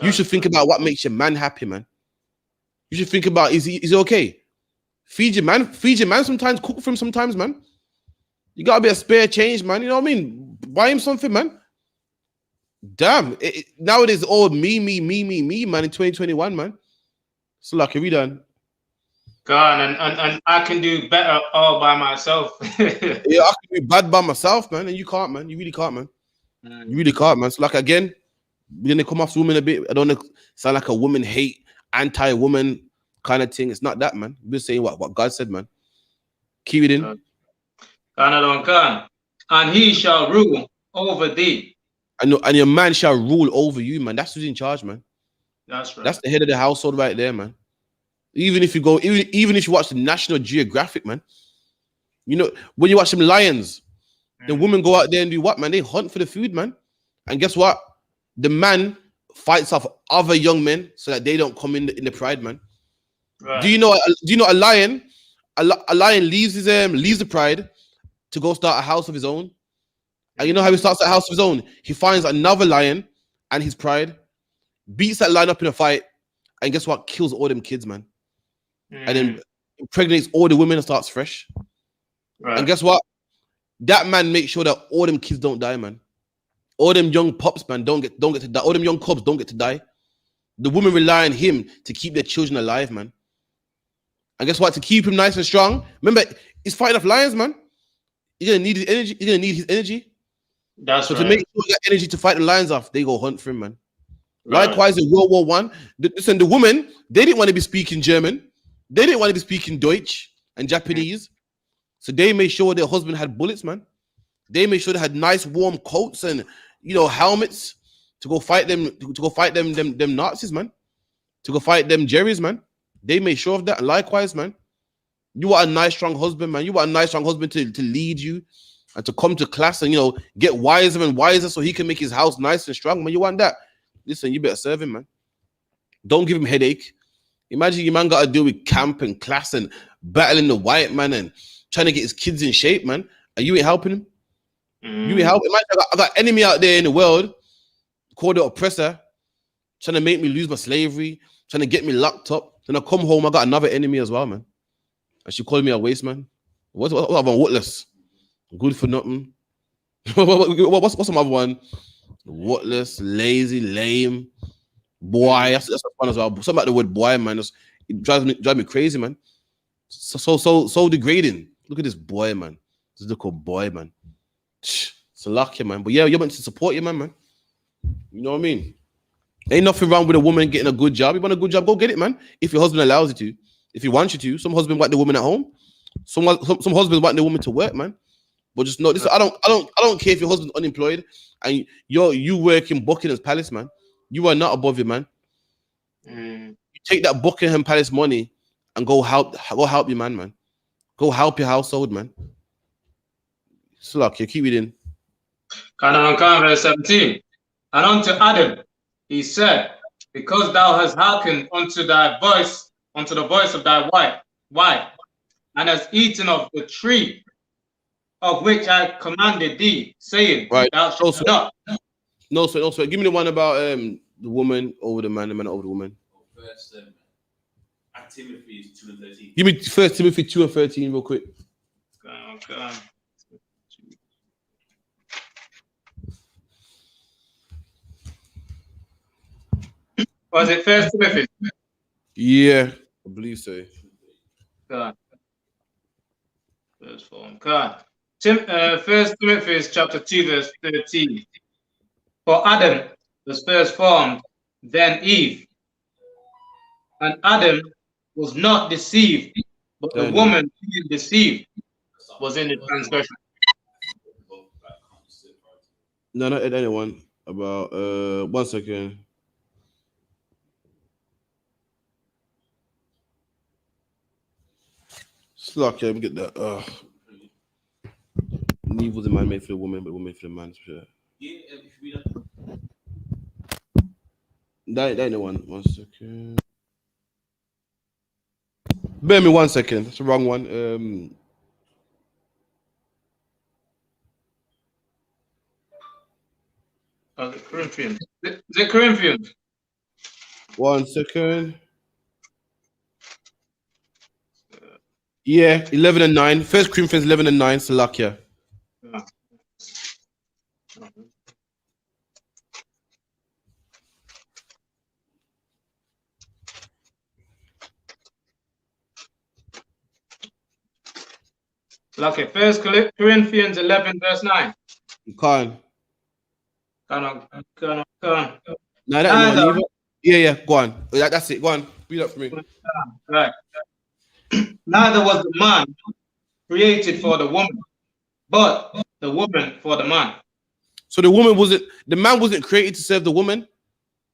You should think about what makes your man happy, man. You should think about, is he okay? Feed your man sometimes, cook for him sometimes, man. You gotta be a spare change, man. You know what I mean? Buy him something, man. Damn. Nowadays, all me, man, in 2021, man. So lucky we done. God, and I can do better all by myself. Yeah, I can be bad by myself, man, and you can't, man. You really can't, man. You really can't, man. So like again, we're gonna come off women a bit. I don't want to sound like a woman hate, anti-woman kind of thing. It's not that, man. We're saying what God said, man. Keep it in. And he shall rule over thee. And your man shall rule over you, man. That's who's in charge, man. That's right. That's the head of the household right there, man. Even if you go, even if you watch the National Geographic, man, when you watch them lions, the women go out there and do what, man? They hunt for the food, man. And guess what? The man fights off other young men so that they don't come in the pride, man. Right. Do you know a lion? A lion leaves the pride to go start a house of his own. And you know how he starts a house of his own? He finds another lion and his pride, beats that lion up in a fight, and guess what? Kills all them kids, man. And then impregnates all the women and starts fresh. Right. And guess what? That man makes sure that all them kids don't die, man. All them young pups, man, don't get to die. All them young cubs don't get to die. The women rely on him to keep their children alive, man. And guess what? To keep him nice and strong, remember, he's fighting off lions, man. You're gonna need his energy. You're gonna need his energy. That's so right. To make sure you got energy to fight the lions off, they go hunt for him, man. Right. Likewise, in World War I, the women, they didn't want to be speaking German. They didn't want to be speaking Deutsch and Japanese. So they made sure their husband had bullets, man. They made sure they had nice warm coats and helmets to go fight them, them Nazis, man. To go fight them Jerrys, man. They made sure of that. And likewise, man, you want a nice, strong husband, man. You want a nice, strong husband to lead you and to come to class and get wiser and wiser so he can make his house nice and strong, man. You want that? Listen, you better serve him, man. Don't give him headache. Imagine your man got to deal with camp and class and battling the white man and trying to get his kids in shape, man. And you ain't helping him. You ain't helping. Imagine I got an enemy out there in the world called the oppressor, trying to make me lose my slavery, trying to get me locked up. Then I come home, I got another enemy as well, man. And she called me a waste man. What I'm worthless, good for nothing. What's some other one? Worthless, lazy, lame, boy. That's fun as well. Something about the word boy, man. It drives me crazy, man. So degrading. Look at this boy, man. This little boy, man. It's a lucky, man. But yeah, you're meant to support your man. You know what I mean? Ain't nothing wrong with a woman getting a good job. You want a good job, go get it, man. If your husband allows you to. If he wants you to. Some husbands want the woman at home. Some husbands want the woman to work, man. But just know this. I don't care if your husband's unemployed and you work in Buckingham's Palace, man. You are not above your man. You take that Buckingham Palace money and go help your man. Go help your household, man. Slack, you keep it in. Verse 17. And unto Adam he said, because thou hast hearkened unto the voice of thy wife, and hast eaten of the tree of which I commanded thee, saying, Right. Thou shalt not. No, sir. Give me the one about the woman over the man over the woman. First, at Timothy is 2 and 13. Give me 1 Timothy 2 and 13 real quick. Okay. Was it 1 Timothy? Yeah, I believe so. God. Verse 4. God. 1 Timothy chapter 2, verse 13. For Adam was first formed, then Eve. And Adam was not deceived, but the woman being deceived was in the transgression. No, not anyone. About 1 second. Slack, let me get that. Eve was a man made for the woman, but woman made for the man. Sure. That ain't the one. 1 second. Bear me 1 second. That's the wrong one. Corinthians. Is it Corinthians? 1 second. Yeah, 11 and 9. 1 Corinthians 11 and 9. Salakia. Okay, 1 Corinthians 11, verse 9. You can't. Can. No, that ain't the one either. Yeah. Go on. That's it. Go on. Read up for me. Right. Neither was the man created for the woman, but the woman for the man. So the man wasn't created to serve the woman.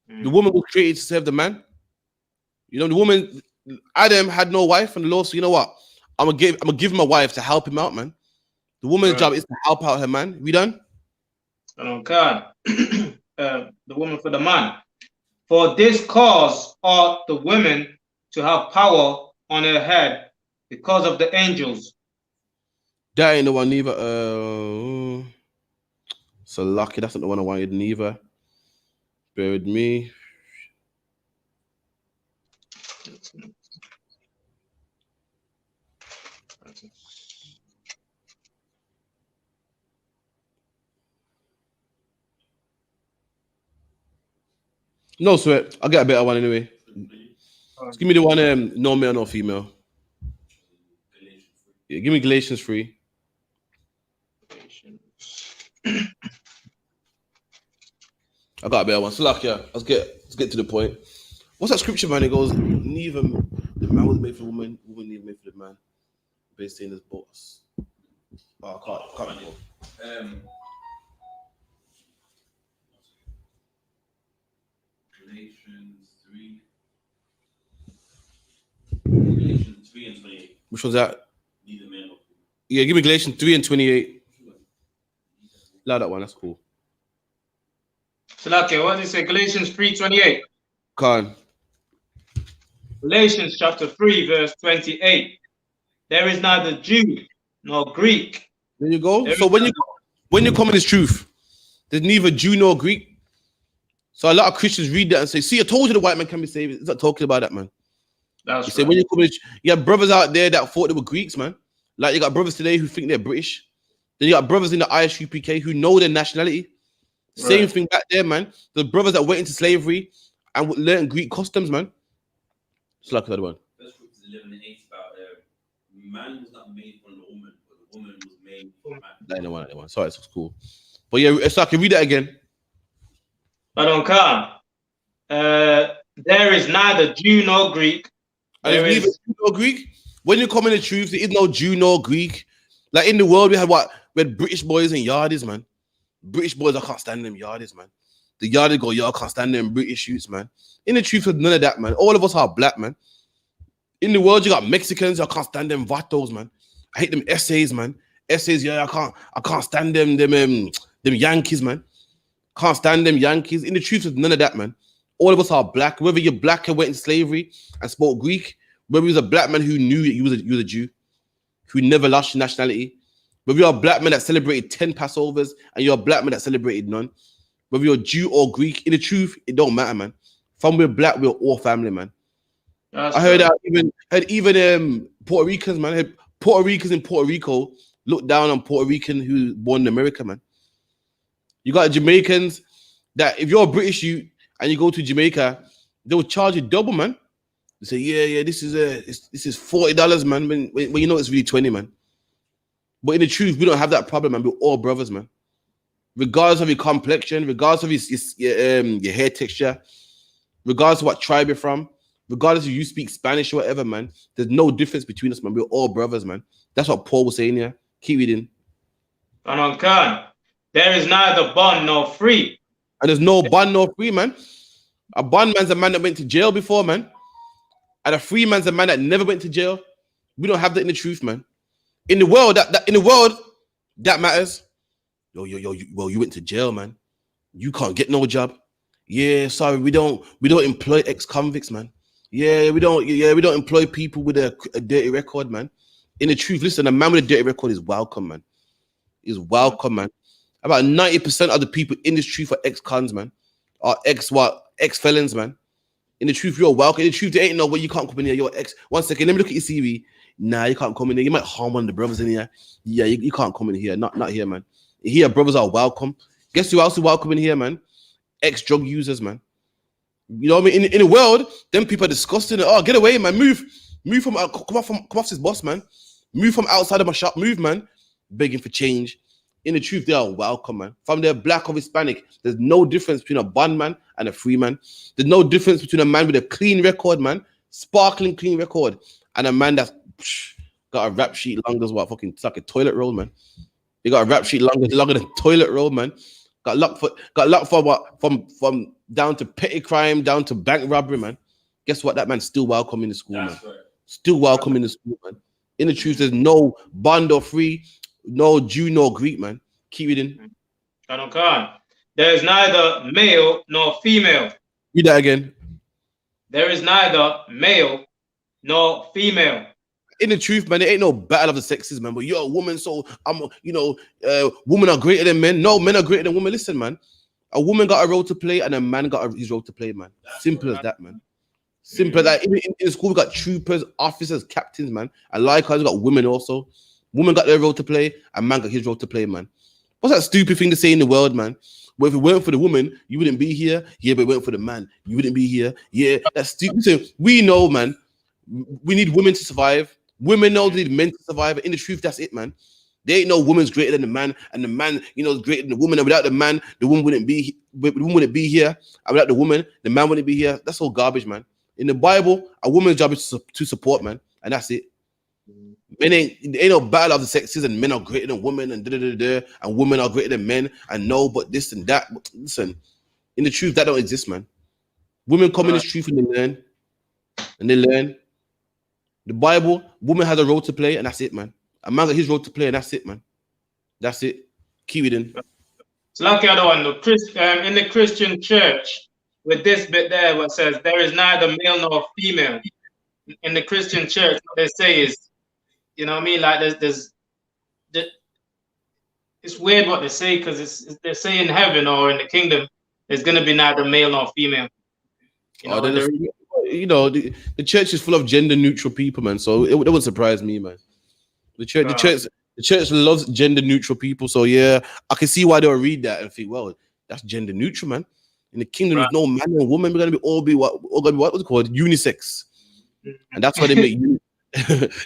The woman was created to serve the man. You know, the woman, Adam had no wife, and the Lord said, you know what? I'm gonna give him a wife to help him out, man. The woman's job is to help out her man. We done? Okay. The woman for the man. For this cause ought the women to have power on her head because of the angels. That ain't the one neither. So lucky, that's not the one I wanted neither. Bear with me. No sweat. I'll get a better one anyway. Just give me the one no male, no female. Yeah, give me Galatians 3. I got a better one. So like, yeah, let's get to the point. What's that scripture, man? It goes, neither the man was made for the woman, woman neither made for the man. Based in this box. Oh, I can't remember. Galatians 3. Galatians 3 and 28. Which one's that? Neither male nor female. Yeah, give me Galatians 3 and 28. Like that one, that's cool. So okay, what did it say? Galatians 3:28. Khan. Galatians chapter 3, verse 28. There is neither Jew nor Greek. There you go. So when you come in this truth, there's neither Jew nor Greek. So a lot of Christians read that and say, see, I told you the white man can be saved. It's not talking about that, man. That's you say when you come in, you have brothers out there that thought they were Greeks, man. Like you got brothers today who think they're British. Then you got brothers in the I.S.U.P.K who know their nationality. Same thing back there, man. The brothers that went into slavery and learned Greek customs, man. It's like another one. First Corinthians 11 and 8 about man was not made for the woman, but the woman was made for man. That one. Sorry, it's cool. But yeah, so I can read that again. I don't care. There is neither Jew nor Greek. There is neither Jew nor Greek. When you come in the truth, there is no Jew nor Greek. Like in the world, we had British boys and yardies, man. British boys, I can't stand them yardies, man. The yardies go, I can't stand them British shoots, man. In the truth, none of that, man. All of us are black, man. In the world, you got Mexicans, I can't stand them vatos, man. I hate them essays, man. Essays, I can't stand them Yankees, man. Can't stand them Yankees. In the truth, there's none of that, man. All of us are black. Whether you're black and went in slavery and spoke Greek, whether he was a black man who knew he was a Jew, who never lost your nationality, Whether you're a black man that celebrated 10 Passovers and you're a black man that celebrated none, whether you're Jew or Greek, in the truth, it don't matter, man. From we're black, we're all family, man. I heard that even Puerto Ricans, man. I heard Puerto Ricans in Puerto Rico look down on Puerto Rican who born in America, man. You got Jamaicans that if you're a British youth and you go to Jamaica, they will charge you double, man. They say, yeah, this is $40, man. When you know it's really 20, man. But in the truth, we don't have that problem, man. We're all brothers, man. Regardless of your complexion, regardless of your hair texture, regardless of what tribe you're from, regardless if you speak Spanish or whatever, man, there's no difference between us, man. We're all brothers, man. That's what Paul was saying here. Keep reading. And on Khan, there is neither bond nor free. And there's no bond nor free, man. A bond man's a man that went to jail before, man. And a free man's a man that never went to jail. We don't have that in the truth, man. In the world, that matters. Yo, you went to jail, man. You can't get no job. Yeah, sorry, we don't employ ex-convicts, man. Yeah, we don't employ people with a dirty record, man. In the truth, listen, a man with a dirty record is welcome, man. Is welcome, man. About 90% of the people in this truth are ex-cons, man. Are ex-felons, man. In the truth, you're welcome. In the truth, there ain't no way you can't come in here. You're ex. One second, let me look at your CV. Nah, you can't come in here. You might harm one of the brothers in here. Yeah, you can't come in here. Not here, man. Here, brothers are welcome. Guess who else is welcome in here, man? Ex-drug users, man. You know what I mean? In the world, them people are disgusting. Oh, get away, man. Move from come off this boss, man. Move from outside of my shop. Move, man. Begging for change. In the truth, they are welcome, man. From their black or Hispanic, there's no difference between a bond man and a free man. There's no difference between a man with a clean record, man, sparkling clean record, and a man that's got a rap sheet long as what? Fucking, it's like a toilet roll, man. You got a rap sheet longer than toilet roll, man. Got locked for what? From down to petty crime, down to bank robbery, man. Guess what? That man's still welcome in the school, man. Right. Still welcome in the school, man. In the truth, there's no bond or free, no Jew, no Greek, man. Keep reading. There is neither male nor female. Read that again. There is neither male nor female. In the truth, man, there ain't no battle of the sexes, man. But you're a woman, so women are greater than men. No, men are greater than women. Listen, man, a woman got a role to play, and a man got his role to play, man. Simple as that, man. Simple as that. In school, we got troopers, officers, captains, man. And likewise, we got women also. Women got their role to play, and man got his role to play, man. What's that stupid thing to say in the world, man? Well, if it weren't for the woman, you wouldn't be here. Yeah, but it weren't for the man, you wouldn't be here. Yeah, that's stupid. So we know, man, we need women to survive. Women know they need men to survive. In the truth, that's it, man. There ain't no woman's greater than the man, and the man, is greater than the woman. And without the man, the woman wouldn't be. The woman wouldn't be here. And without the woman, the man wouldn't be here. That's all garbage, man. In the Bible, a woman's job is to support, man, and that's it. Men ain't no battle of the sexes, and men are greater than women, and and women are greater than men, and no, but this and that. But listen, in the truth, that don't exist, man. Women come in this truth and they learn. The Bible, woman has a role to play, and that's it, man. A man got his role to play, and that's it, man. That's it. Keep it in. It's like the other one, in the Christian church, with this bit there, what says there is neither male nor female. In the Christian church, what they say is, you know what I mean? Like it's weird what they say, because they say in heaven or in the kingdom, there's gonna be neither male nor female. The church is full of gender neutral people, man. So it wouldn't surprise me, man. The church loves gender neutral people. So yeah, I can see why they'll read that and think, well, that's gender neutral, man. In the kingdom, there's no man and woman. We're gonna be all what's it called? Unisex. And that's why they make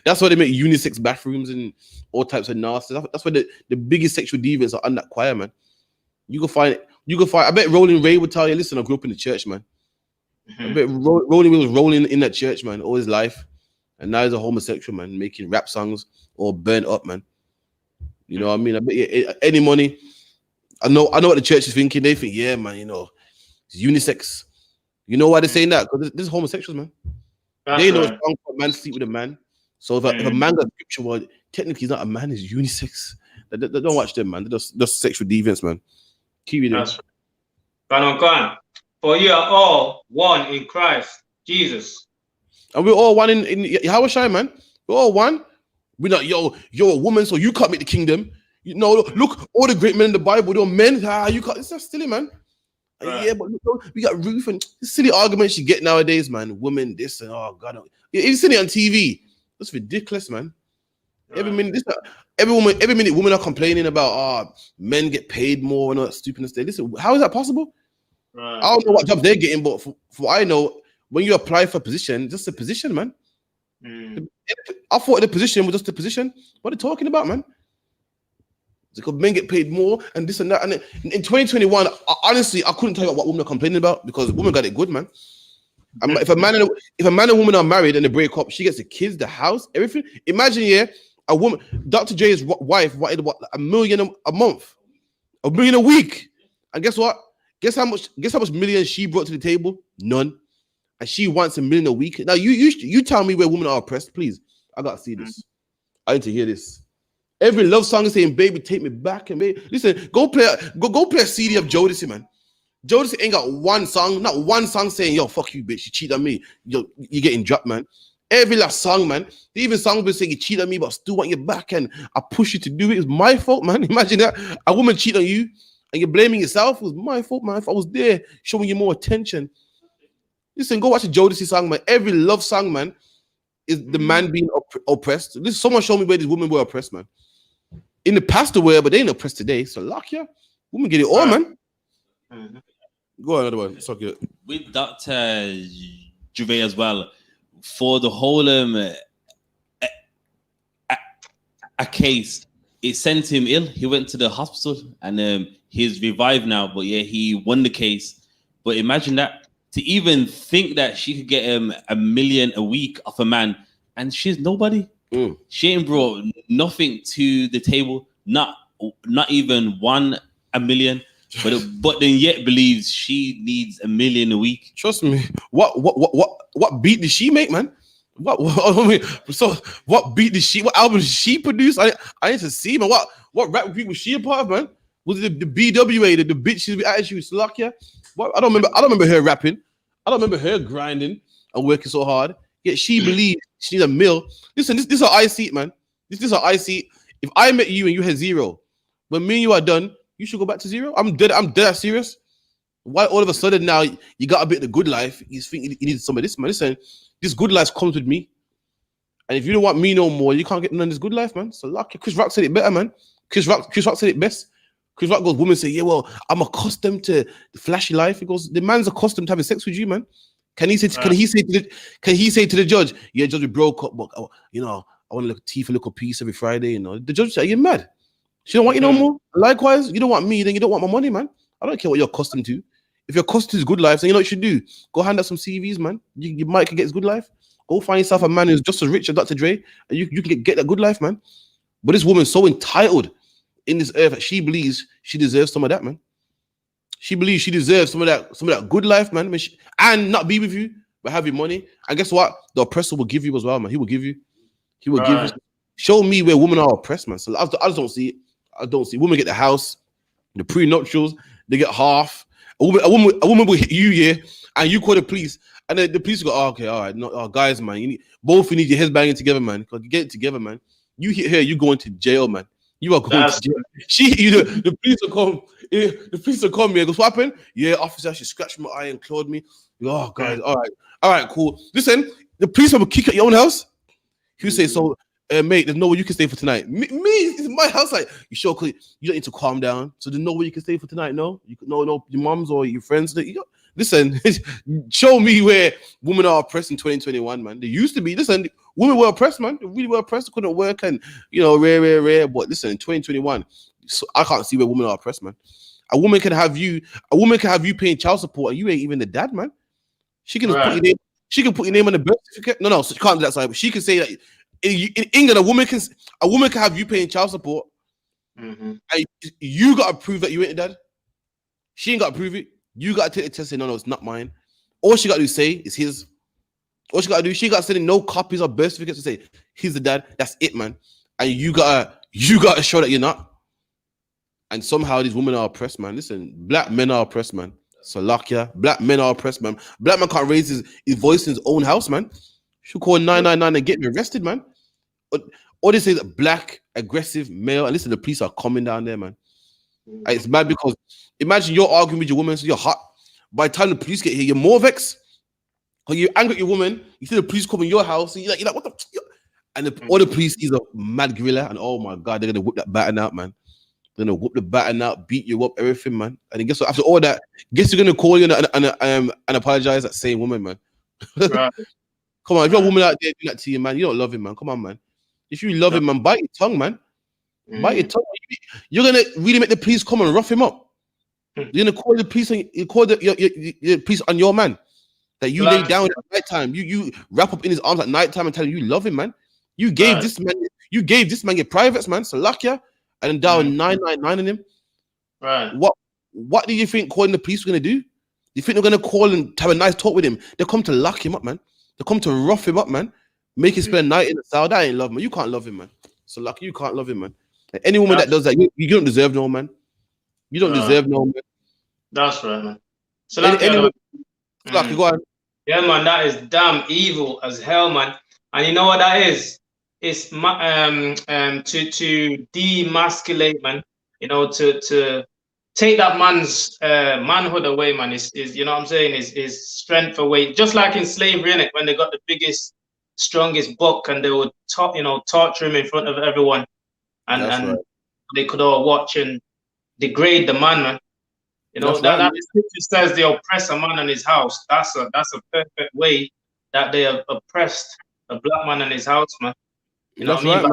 that's why they make unisex bathrooms and all types of nasty. That's why the biggest sexual deviants are on that choir, man. You can find. I bet Rolling Ray would tell you, listen, I grew up in the church, man. I bet Rolling Ray was rolling in that church, man, all his life. And now he's a homosexual, man, making rap songs all burnt up, man. You know what I mean? I bet any money. I know what the church is thinking. They think, yeah, man, it's unisex. You know why they're saying that? Because this is homosexuals, man. They know it's wrong for a man to sleep with a man. So if a man got scripture word, technically he's not a man, he's unisex. They don't watch them, man. They're just sexual deviants, man. Keep it in. That's right. For you are all one in Christ Jesus. And we're all one in Yahweh Shai, man. We're all one. We're not, you're a woman, so you can't make the kingdom. You know, look, all the great men in the Bible, they're men. You can't. It's just silly, man. Right. Yeah, but look, we got Ruth and silly arguments you get nowadays, man. Women, this and oh god, you've seen it on TV. That's ridiculous, man. Every minute, every minute, women are complaining about men get paid more and all that stupidness. Listen, how is that possible? Right. I don't know what jobs they're getting, but for I know, when you apply for a position, just a position, man. I thought the position was just a position. What are they talking about, man? Because men get paid more and this and that. And in 2021, honestly, I couldn't tell you what women are complaining about because women got it good, man. If a man and woman are married and they break up, she gets the kids, the house, everything. Imagine, a woman, Dr. J's wife wanted what, $1 million a month, $1 million a week. And guess what? Guess how much millions she brought to the table? None. And she wants $1 million a week. Now you tell me where women are oppressed, please. I gotta see this. I need to hear this. Every love song is saying, "Baby, take me back," and baby, listen, go play a CD of Jodeci, man. Jodeci ain't got not one song saying, "Yo, fuck you, bitch, you cheat on me." You're getting dropped, man. Every last song, man. Even songs been saying you cheat on me, but I still want you back, and I push you to do it. It's my fault, man. Imagine that a woman cheat on you, and you're blaming yourself. It was my fault, man. If I was there, showing you more attention. Listen, go watch a Jodeci song, man. Every love song, man, is the man being oppressed. Listen, someone show me where these women were oppressed, man. In the past, they were, but they ain't oppressed today. So, lucky, women get it all, man. Go on, another one. It's okay. With Dr. Juve as well, for the whole a case, it sent him ill. He went to the hospital and he's revived now. But yeah, he won the case. But imagine that, to even think that she could get him $1 million a week off a man, and she's nobody. She ain't brought nothing to the table, not even $1 million, but then yet believes she needs $1 million a week. Trust me. What beat did she make, man? What beat did she? What album did she produce? I need to see, man. What rap group was she a part of, man? Was it the BWA, the bitches with attitude, Slovakia? What? I don't remember her rapping. I don't remember her grinding and working so hard. Yet she believes she needs $1 million. Listen, this is how I see it, man. This is how I see it. If I met you and you had zero, when me and you are done, you should go back to zero. I'm dead serious. Why all of a sudden now you got a bit of the good life? You think you need some of this, man. Listen, this good life comes with me. And if you don't want me no more, you can't get none of this good life, man. So lucky. Chris Rock said it better, man. Chris Rock said it best. Chris Rock goes, women say, yeah, well, I'm accustomed to the flashy life. He goes, the man's accustomed to having sex with you, man. Can he say to the judge, yeah, judge, we broke up, but I want to teeth a little piece every Friday, The judge said, you're mad. She don't want you no more. Likewise, you don't want me, then you don't want my money, man. I don't care what you're accustomed to. If you're accustomed to his good life, then you know what you should do. Go hand out some CVs, man. You might can get his good life. Go find yourself a man who's just as rich as Dr. Dre, and you can get that good life, man. But this woman's so entitled in this earth that she believes she deserves some of that, man. She believes she deserves some of that good life, man. And not be with you, but have your money. And guess what? The oppressor will give you as well, man. He will give you. Give you. Show me where women are oppressed, man. So I just don't see it. I don't see. Women get the house, the prenuptials, they get half. A woman will hit you, yeah, and you call the police, and then the police go, oh, okay, all right, no, guys, man, you need your heads banging together, man. Because you get it together, man. You hit her, you going to jail, man. You are going to jail. The police will come. The police will come here. Goes, what happened? Yeah, officer, she scratched my eye and clawed me. Oh, guys, all right, cool. Listen, the police will kick at your own house. You say, so, mate, there's no way you can stay for tonight. Me, it's my house. Like, you sure? You don't need to calm down. So there's no way you can stay for tonight. No, no, your moms or your friends. Listen, show me where women are oppressed in 2021, man. They used to be. Listen, women were oppressed, man. They really were oppressed. They couldn't work and rare. But listen, in 2021, so I can't see where women are oppressed, man. A woman can have you paying child support, and you ain't even the dad, man. She can put your name. She can put your name on the birth certificate. No, so she can't do that side. But she can say that in England, a woman can have you paying child support, and you got to prove that you ain't the dad. She ain't got to prove it. You got to take the test and say, no, it's not mine. All she got to do is say it's his. All she got to do, she got to send in no copies of birth certificates to say he's the dad. That's it, man. And you got to show that you're not. And somehow these women are oppressed, man. Listen, black men are oppressed, man. Salakia, black men are oppressed, man. Black man can't raise his voice in his own house, man. Should call 999 and get me arrested, man. all they say is black, aggressive, male, and listen, the police are coming down there, man. And it's mad because imagine you're arguing with your woman, so you're hot. By the time the police get here, you're more vexed. Or you're angry at your woman, you see the police come in your house, and you're like, what the? And all the police is a mad gorilla, and oh my god, they're gonna whip that baton out, man. They're gonna whip the baton out, beat you up, everything, man. And then guess what? After all that, guess you're gonna call you and apologize that same woman, man. Right. Come on, if you're a woman out there doing that to you, man, you don't love him, man. Come on, man. If you love him, man, bite your tongue, man. Bite your tongue. You're gonna really make the police come and rough him up. You're gonna call the police and you call your police on your man that you lay down at nighttime. You wrap up in his arms at nighttime and tell him you love him, man. You gave this man your privates, man. Salakia, and then down 999 on him. Right. What do you think calling the police are gonna do? You think they're gonna call and have a nice talk with him? They come to lock him up, man. They come to rough him up, man. Make him spend a night in the cell. That ain't love, man. You can't love him, man. Salakia, you can't love him, man. And any woman that does that, you don't deserve no man. You don't deserve no man. That's right, man. So Salakia, go on. Yeah, man, that is damn evil as hell, man. And you know what that is? It's to demasculate, man. You know, to take that man's manhood away, man. Is you know what I'm saying? Is strength away. Just like in slavery, innit? When they got the biggest, strongest buck, and they would torture him in front of everyone, and they could all watch and degrade the man. You know, that scripture says they oppress a man in his house. That's a perfect way that they have oppressed a black man in his house, man. You know what I mean?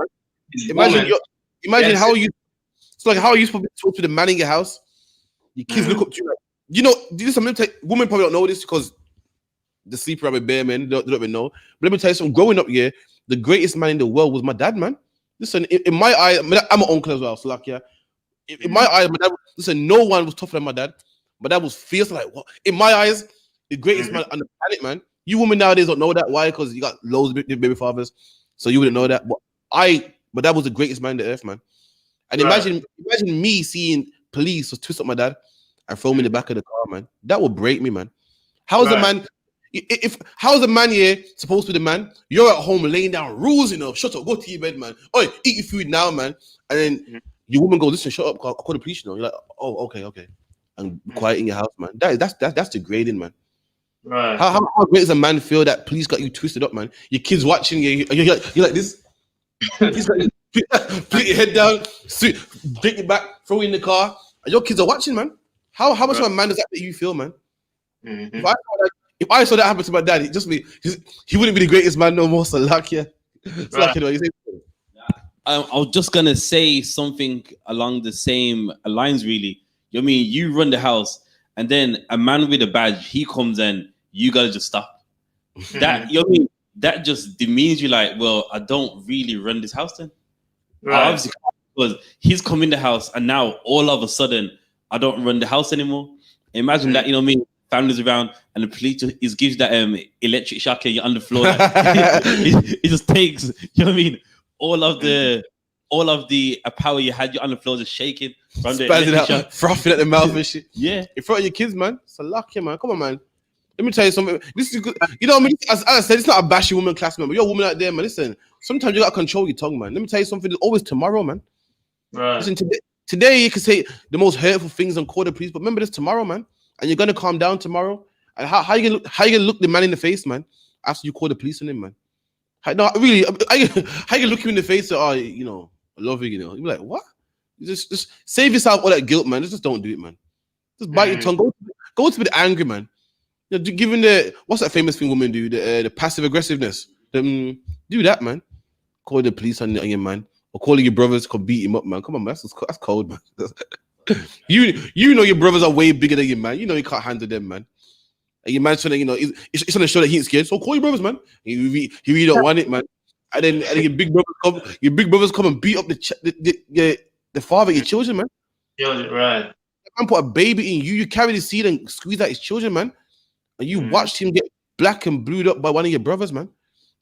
Imagine how you. It's like how are you supposed to talk to the man in your house? Your kids look up to you like, you know. Women probably don't know this because the sleeper rabbit bear men don't even know. But let me tell you something. Growing up, yeah, the greatest man in the world was my dad, man. Listen, in my eyes, I'm an uncle as well, so like, yeah. In my eyes, my dad, listen, no one was tougher than my dad. My dad was fierce, like what? In my eyes, the greatest man on the planet, man. You women nowadays don't know that. Why? Because you got loads of baby fathers, so you wouldn't know that. But my dad was the greatest man on the earth, man. And imagine me seeing police just twist up my dad and throw me in the back of the car, man. That would break me, man. How is a man? How's a man here supposed to be the man? You're at home laying down rules, you know. Shut up, go to your bed, man. Oh, eat your food now, man. And then your woman goes, listen, shut up, I'll call the police, you know. You're like, oh, okay. And quiet in your house, man. That's degrading, man. Right. How great does a man feel that police got you twisted up, man? Your kids watching you, you're like this. He's like, put your head down, take it back, throw it in the car, and your kids are watching, man. How much of a man does that make you feel, man? If I saw that happen to my dad, he wouldn't be the greatest man no more. So lucky, I was just gonna say something along the same lines, really. You know what I mean, you run the house, and then a man with a badge, he comes and you gotta just stop. That you know what I mean? That just demeans you. Like, well, I don't really run this house then. Right. Obviously, because he's come in the house, and now all of a sudden, I don't run the house anymore. Imagine that, you know what I mean? Families around, and the police just gives that electric shock, and you're on the floor. It just takes, you know what I mean? All of the power you had, you're on the floor just shaking, spazzing out, frothing at the mouth and shit. Yeah, in front of your kids, man. It's a lucky, man. Come on, man. Let me tell you something. This is good. You know what I mean? As I said, it's not a bashing woman class member. You're a woman out there, man. Listen, sometimes you gotta control your tongue, man. Let me tell you something. There's always tomorrow, man. Right. Listen, today you can say the most hurtful things and call the police, but remember this tomorrow, man. And you're gonna calm down tomorrow. And how you gonna look the man in the face, man, after you call the police on him, man? How you gonna look him in the face and, you know, I love you, you know? You're like, what? Just save yourself all that guilt, man. Just don't do it, man. Just bite your tongue. Go to be angry, man. You know, given what's that famous thing women do? The passive aggressiveness. Do that, man. Call the police on your man, or calling your brothers to beat him up, man. Come on, man. That's cold, man. You know your brothers are way bigger than you, man. You know you can't handle them, man. And your man's trying to, you know, it's trying to show that he ain't scared. So call your brothers, man. He really don't want it, man. And then your big brothers come and beat up the father of your children, man. Children, right. That man put a baby in you. You carry the seed and squeeze out his children, man. And you watched him get black and blued up by one of your brothers, man.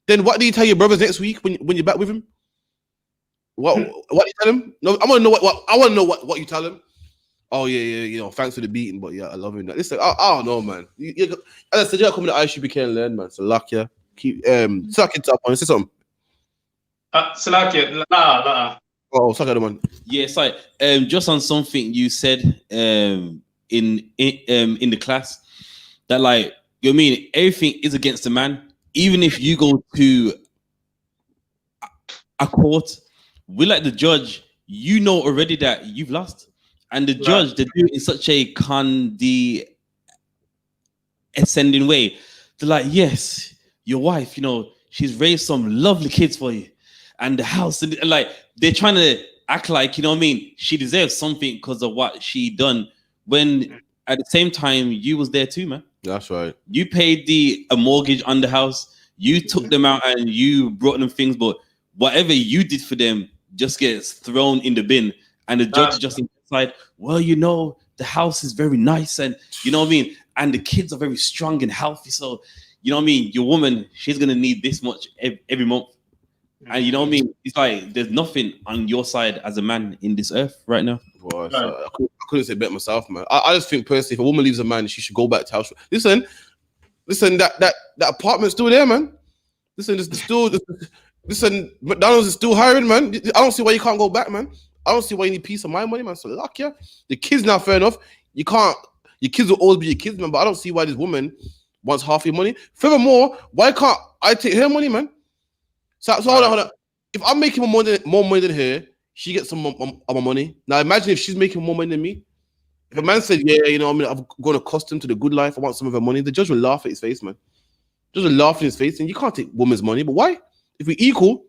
Then what do you tell your brothers next week when you're back with him? What do you tell him? No, I want to know what you tell him. Oh yeah, you know, thanks for the beating, but yeah, I love him. Listen, I don't know, man. As I said, you gotta come to I.S.U.P.K and learn, man. So luck, yeah. Keep suck it up on. Say something. Salakia, la. Oh, suck at the man. Yeah, it's like just on something you said in the class that like you know what I mean everything is against the man. Even if you go to a court, we like the judge, you know already that you've lost, and the judge they do it in such a condescending way. They're like, yes, your wife, you know, she's raised some lovely kids for you, and the house, and like they're trying to act like you know what I mean. She deserves something because of what she done. When at the same time you was there too, man. That's right. You paid a mortgage on the house. You took them out and you brought them things, but whatever you did for them just gets thrown in the bin. And the judge just inside, well, you know, the house is very nice, and you know what I mean, and the kids are very strong and healthy. So, you know what I mean, your woman, she's gonna need this much every month. And you know what I mean? It's like there's nothing on your side as a man in this earth right now. Boy, so I couldn't say better myself, man. I just think personally, if a woman leaves a man, she should go back to house. Listen, that apartment's still there, man. Listen, McDonald's is still hiring, man. I don't see why you can't go back, man. I don't see why you need peace of mind money, man. So luck, yeah. The kids now, fair enough. You can't. Your kids will always be your kids, man. But I don't see why this woman wants half your money. Furthermore, why can't I take her money, man? So hold on. If I'm making more money than her, she gets some of my money. Now imagine if she's making more money than me. If a man said, yeah, you know, I mean, I've grown accustomed to the good life, I want some of her money, the judge will laugh at his face, man. The judge will laugh in his face, and you can't take woman's money. But why? If we're equal,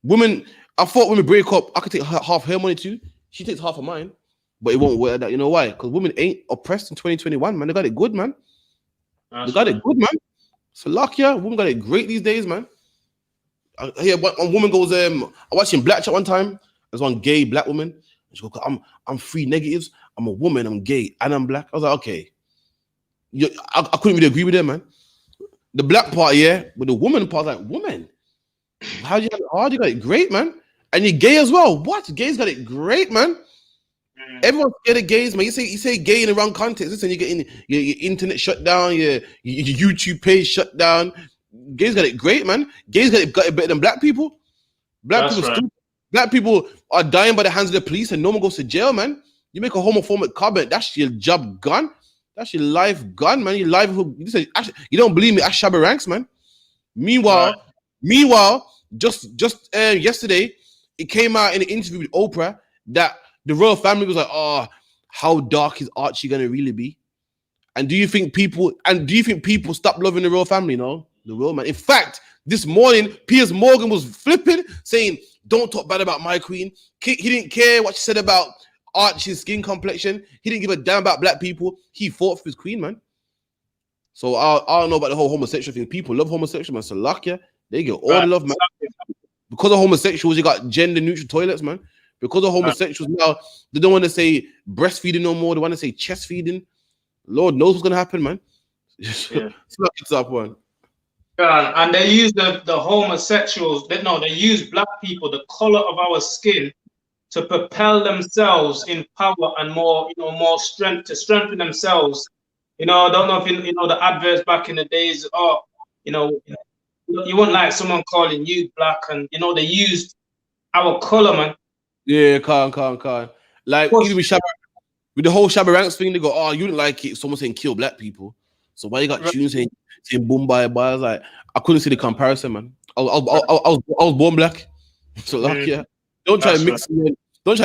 women, I thought when we break up, I could take half her money too. She takes half of mine, but it won't work like that. You know why? Because women ain't oppressed in 2021, man. They got it good, man. They got it good, man. So luck, yeah. Women got it great these days, man. I hear one woman goes, I watched in Black Chat one time. There's one gay black woman. She goes, I'm free negatives. I'm a woman. I'm gay and I'm black. I was like, okay. I couldn't really agree with them, man. The black part, yeah, but the woman part, like, woman, how do you got it great, man? And you're gay as well. What? Gays got it great, man. Everyone's scared of gays, man. You say gay in the wrong context. Listen, you're getting your internet shut down, your YouTube page shut down. Gays got it great, man. Gays got it better than black people. Black people are dying by the hands of the police and no one goes to jail, man. You make a homophobic comment, that's your job gone. That's your life gone, man. Your livelihood. You don't believe me? Ask Shabba Ranks, man. Meanwhile, just yesterday, it came out in an interview with Oprah that the royal family was like, oh, how dark is Archie gonna really be? And do you think people stop loving the royal family? No, the royal man. In fact, this morning, Piers Morgan was flipping, saying, don't talk bad about my queen. He didn't care what she said about Archie's skin complexion. He didn't give a damn about black people. He fought for his queen, man. So I don't know about the whole homosexual thing. People love homosexuals, man. So luck, yeah. They get all the love, man. Because of homosexuals, you got gender neutral toilets, man. Because of homosexuals now, they don't want to say breastfeeding no more. They want to say chest feeding. Lord knows what's gonna happen, man. Yeah. It's up, man. And they use the homosexuals. They use black people, the color of our skin, to propel themselves in power and more strength, to strengthen themselves. I don't know if you know the adverts back in the days. You wouldn't like someone calling you black, and they used our color, man. Yeah, can't. Like even with the whole Shabba Ranks thing, they go, oh, you didn't like it. Someone saying kill black people. So why you got tunes saying boom bye? I was like, I couldn't see the comparison, man. I was born black, so like, yeah. Don't try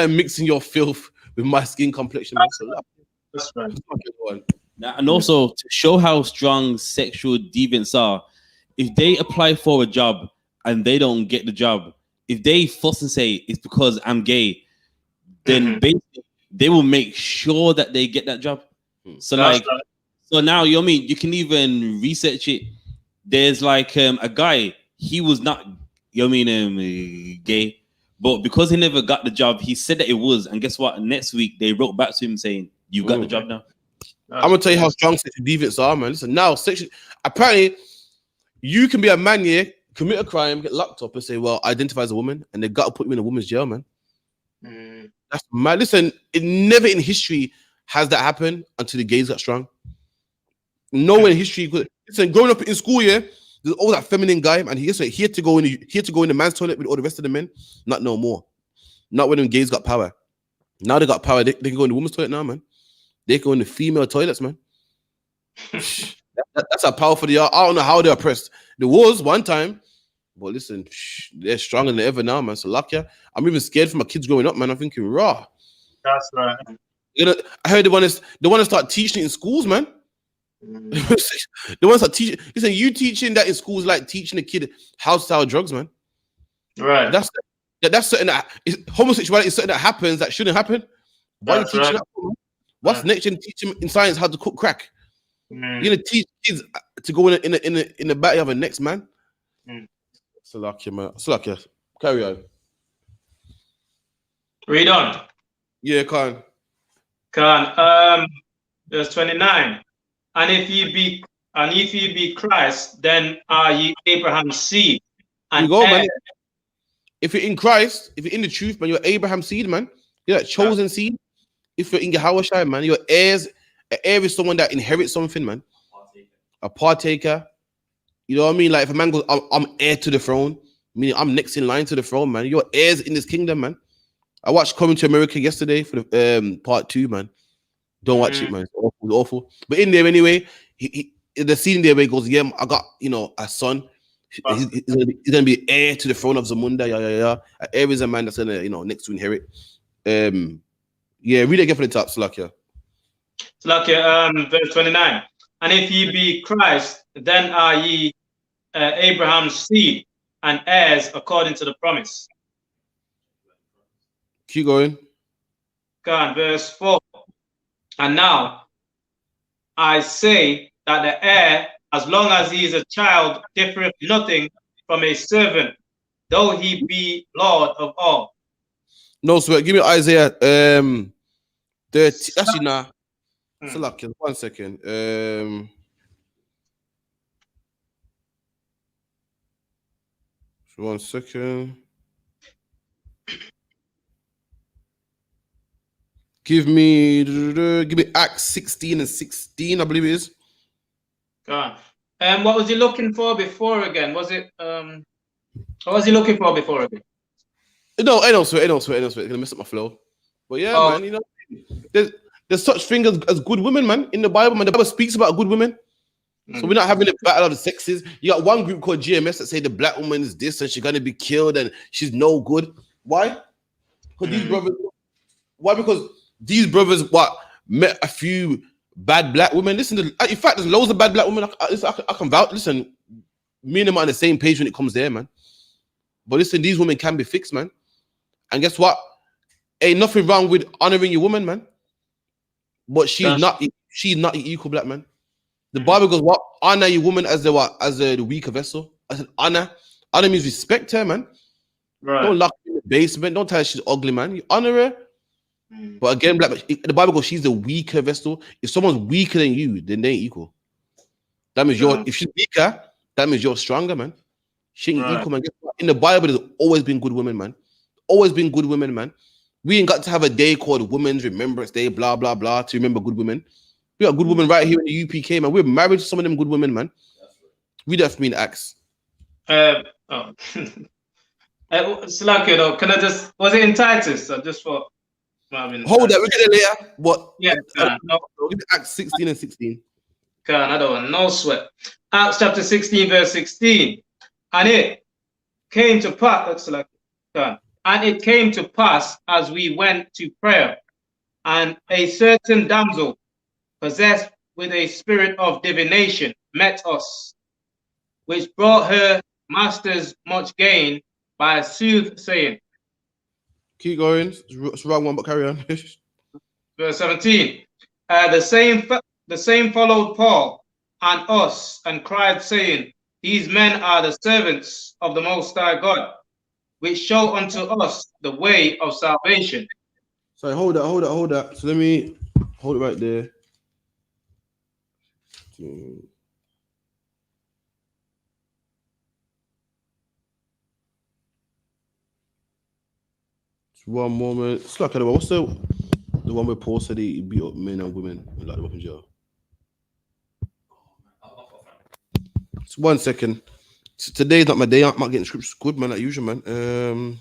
mixing your filth with my skin complexion, man. So that's right. Now, and also to show how strong sexual deviants are, if they apply for a job and they don't get the job, if they fuss and say it's because I'm gay, then basically they will make sure that they get that job. So so now you know what I mean, you can even research it. There's like a guy, he was not gay, but because he never got the job, he said that it was. And guess what? Next week they wrote back to him saying, "You've got the job now." I'm gonna tell you how strong sexual deviants are, man. Listen, now apparently you can be a man here, commit a crime, get locked up, and say, "Well, identify as a woman," and they got to put you in a woman's jail, man. That's mad. Listen, it never in history has that happened until the gays got strong. Nowhere in history. Listen, growing up in school, yeah, There's always that feminine guy, and he had to go in the man's toilet with all the rest of the men. Not no more. Not when them gays got power. Now they got power. They can go in the women's toilet now, man. They can go in the female toilets, man. That's how powerful they are. I don't know how they're oppressed. There was one time, but listen, they're stronger than ever now, man. So luck ya. I'm even scared for my kids growing up, man. I'm thinking, raw. That's right. I heard they want to start teaching it in schools, man. They want to start teaching. Listen, you teaching that in schools like teaching a kid how to sell drugs, man. Right. That's something that homosexuality is something that happens that shouldn't happen. Why are you teaching that? What's next? You're teaching in science how to cook crack. You're gonna teach kids to go in the body of a next man. Salakia, man. Salakia. Carry on. Read on. Yeah, Khan. Verse 29. And if ye be Christ, then are ye Abraham's seed. And you go, man. If you're in Christ, if you're in the truth, man, you're Abraham's seed, man. You're that chosen seed. If you're in Yahweh, man, you're heirs. An heir is someone that inherits something, man. A partaker. You know what I mean? Like if a man goes, I'm heir to the throne, meaning I'm next in line to the throne, man. You're heirs in this kingdom, man. I watched Coming to America yesterday for the part 2, man. Don't watch it, man. It's awful. But in there anyway, the scene there where he goes, yeah, I got, a son. He's gonna be heir to the throne of Zamunda. Yeah. An heir is a man that's gonna, next to inherit. Yeah, read it again from the top, Salakia. Salakia, verse 29. And if ye be Christ, then are ye Abraham's seed and heirs according to the promise. Keep going. Go on, verse 4. And now I say that the heir, as long as he is a child, differeth nothing from a servant, though he be Lord of all. No, sweat. Give me Isaiah 30. Actually, nah. Salakia, 1 second. 1 second. Give me Acts 16 and 16, I believe it is. God. What was he looking for before again? Was it what was he looking for before again? No, I don't sweat. Gonna mess up my flow. But yeah, man, there's such thing as good women, man, in the Bible, man. The Bible speaks about good women. So we're not having a battle of the sexes. You got one group called GMS that say the black woman is this and she's gonna be killed and she's no good. Why? Because these brothers. Why? Because these brothers met a few bad black women. Listen, in fact, there's loads of bad black women. I can vouch. Listen, me and them are on the same page when it comes there, man. But listen, these women can be fixed, man. And guess what? Ain't nothing wrong with honoring your woman, man. But she's not equal black, man. The Bible goes, what? Honor your woman as the weaker vessel. I said, honor. Honor means respect her, man. Right. Don't lock her in the basement. Don't tell her she's ugly, man. You honor her. But again, the Bible goes, she's the weaker vessel. If someone's weaker than you, then they ain't equal. That means if she's weaker, that means you're stronger, man. She ain't equal, man. In the Bible, there's always been good women, man. Always been good women, man. We ain't got to have a day called Women's Remembrance Day, blah, blah, blah, to remember good women. We got good women right here in the UPK, man. We're married to some of them good women, man. Read that for me in Acts. Slacky, though, can I just, was it in Titus? I just thought. Hold that, we'll get it later. What? Yeah, no. Give me Acts 16 and 16. I don't want no sweat. Acts chapter 16, verse 16. And it came to pass, and it came to pass as we went to prayer, and a certain damsel possessed with a spirit of divination met us, which brought her masters much gain by soothsaying. Keep going. It's the wrong one, but carry on. Verse 17. The same followed Paul and us and cried, saying, these men are the servants of the Most High God, which show unto us the way of salvation. Sorry, hold that. So let me hold it right there. One moment. It's like, what's the one where Paul said he beat up men and women and like them up in jail? It's 1 second. Today's not my day. I'm not getting scripts good, man, like usual, man.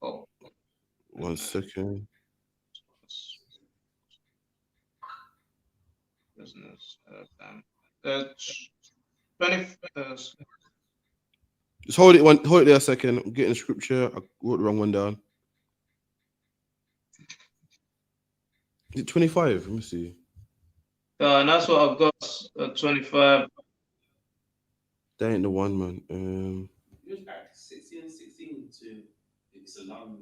Oh, 1 second. business. 20. Just hold it there a second. I'm getting scripture. I wrote the wrong one down. Is it 25? Let me see. And that's what I've got. 25. That ain't the one, man. It was back 16 to it's a long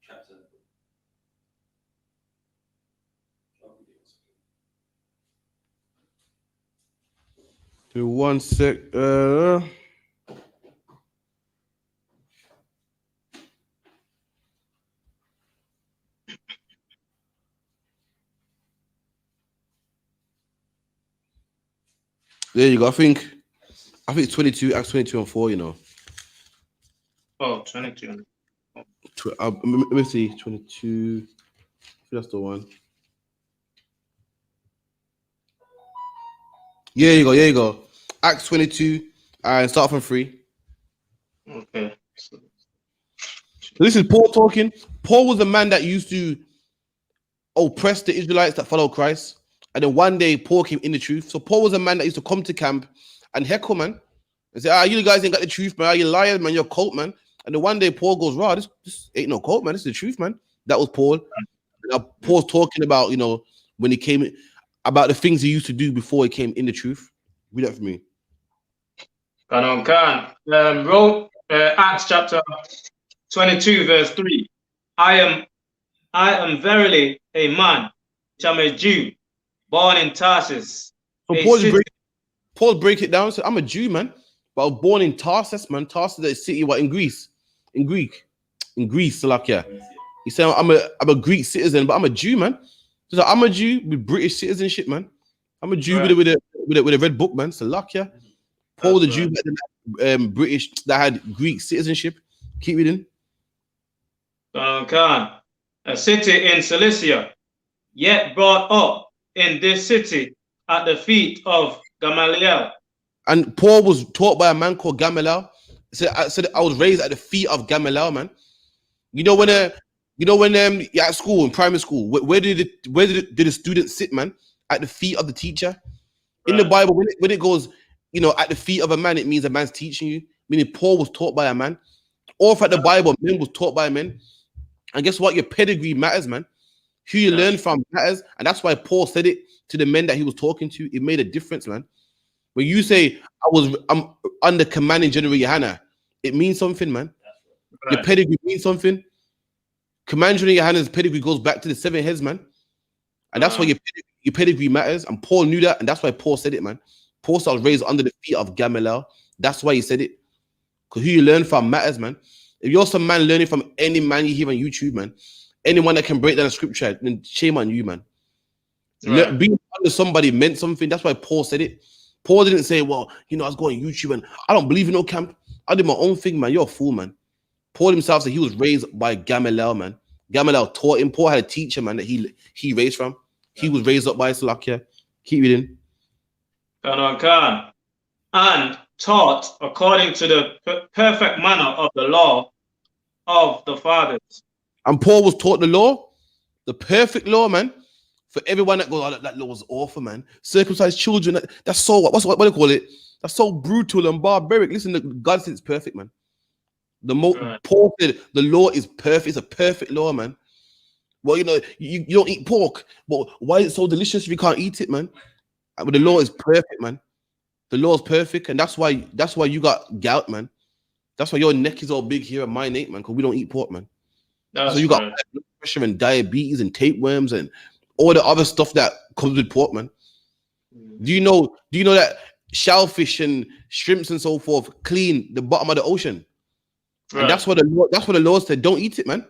chapter. Give me 1 sec. There you go. I think 22, Acts 22 and 4, you know. Oh, 22. Let me see. 22. I think that's the one. Yeah, you go. Acts 22. Start from 3. Okay. So this is Paul talking. Paul was the man that used to oppress the Israelites that follow Christ. And then one day Paul came in the truth. So Paul was a man that used to come to camp and heckle, man. And say, you guys ain't got the truth, man. You liars, man. You're a cult, man. And then one day Paul goes, this ain't no cult, man. This is the truth, man. That was Paul. Now, Paul's talking about, when he came about the things he used to do before he came in the truth. Read that for me. Wrote Acts chapter 22, verse 3. I am verily a man, which am a Jew, born in Tarsus. So Paul break it down. So I'm a Jew, man, but I was born in Tarsus, man. Tarsus is a city, in Greece? In Greece, Slovakia. He said I'm a Greek citizen, but I'm a Jew, man. So I'm a Jew with British citizenship, man. I'm a Jew with a red book, man. Slovakia. Paul the Jew that British that had Greek citizenship. Keep reading. A city in Cilicia, yet brought up in this city at the feet of Gamaliel. And Paul was taught by a man called Gamaliel. I said I was raised at the feet of Gamaliel, man. When you're at school in primary school, where did the students sit, man? At the feet of the teacher. In the Bible, when it goes, at the feet of a man, it means a man's teaching you. Meaning Paul was taught by a man. Or if at the Bible, men was taught by men. And guess what? Your pedigree matters, man. Who you learn from matters. And that's why Paul said it to the men that he was talking to. It made a difference, man. When you say I'm under commanding General YAHANNA, it means something, man. Your pedigree means something. Command General YAHANNA's pedigree goes back to the 7 heads, man. And that's why your pedigree matters. And Paul knew that, and that's why Paul said it, man. Paul said I was raised under the feet of Gamaliel. That's why he said it. Because who you learn from matters, man. If you're some man learning from any man you hear on YouTube, man, anyone that can break down a scripture, then shame on you, man. Being under somebody meant something. That's why Paul said it. Paul didn't say, well, I was going on YouTube and I don't believe in no camp. I did my own thing, man. You're a fool, man. Paul himself said he was raised by Gamaliel, man. Gamaliel taught him. Paul had a teacher, man, that he raised from. He was raised up by Slovakia. Keep reading. And taught according to the perfect manner of the law of the fathers. And Paul was taught the law, the perfect law, man. For everyone that goes, that law was awful, man. Circumcised children, that's so, what do you call it? That's so brutal and barbaric. Listen, God said it's perfect, man. Paul said the law is perfect. It's a perfect law, man. Well, you don't eat pork. Well, why is it so delicious if you can't eat it, man? But the law is perfect, man. The law is perfect, and that's why you got gout, man. That's why your neck is all big here and mine ain't, man, because we don't eat pork, man. So you got blood pressure and diabetes and tapeworms and all the other stuff that comes with pork, man. Do you know that shellfish and shrimps and so forth clean the bottom of the ocean? And that's what the Lord said. Don't eat it, man.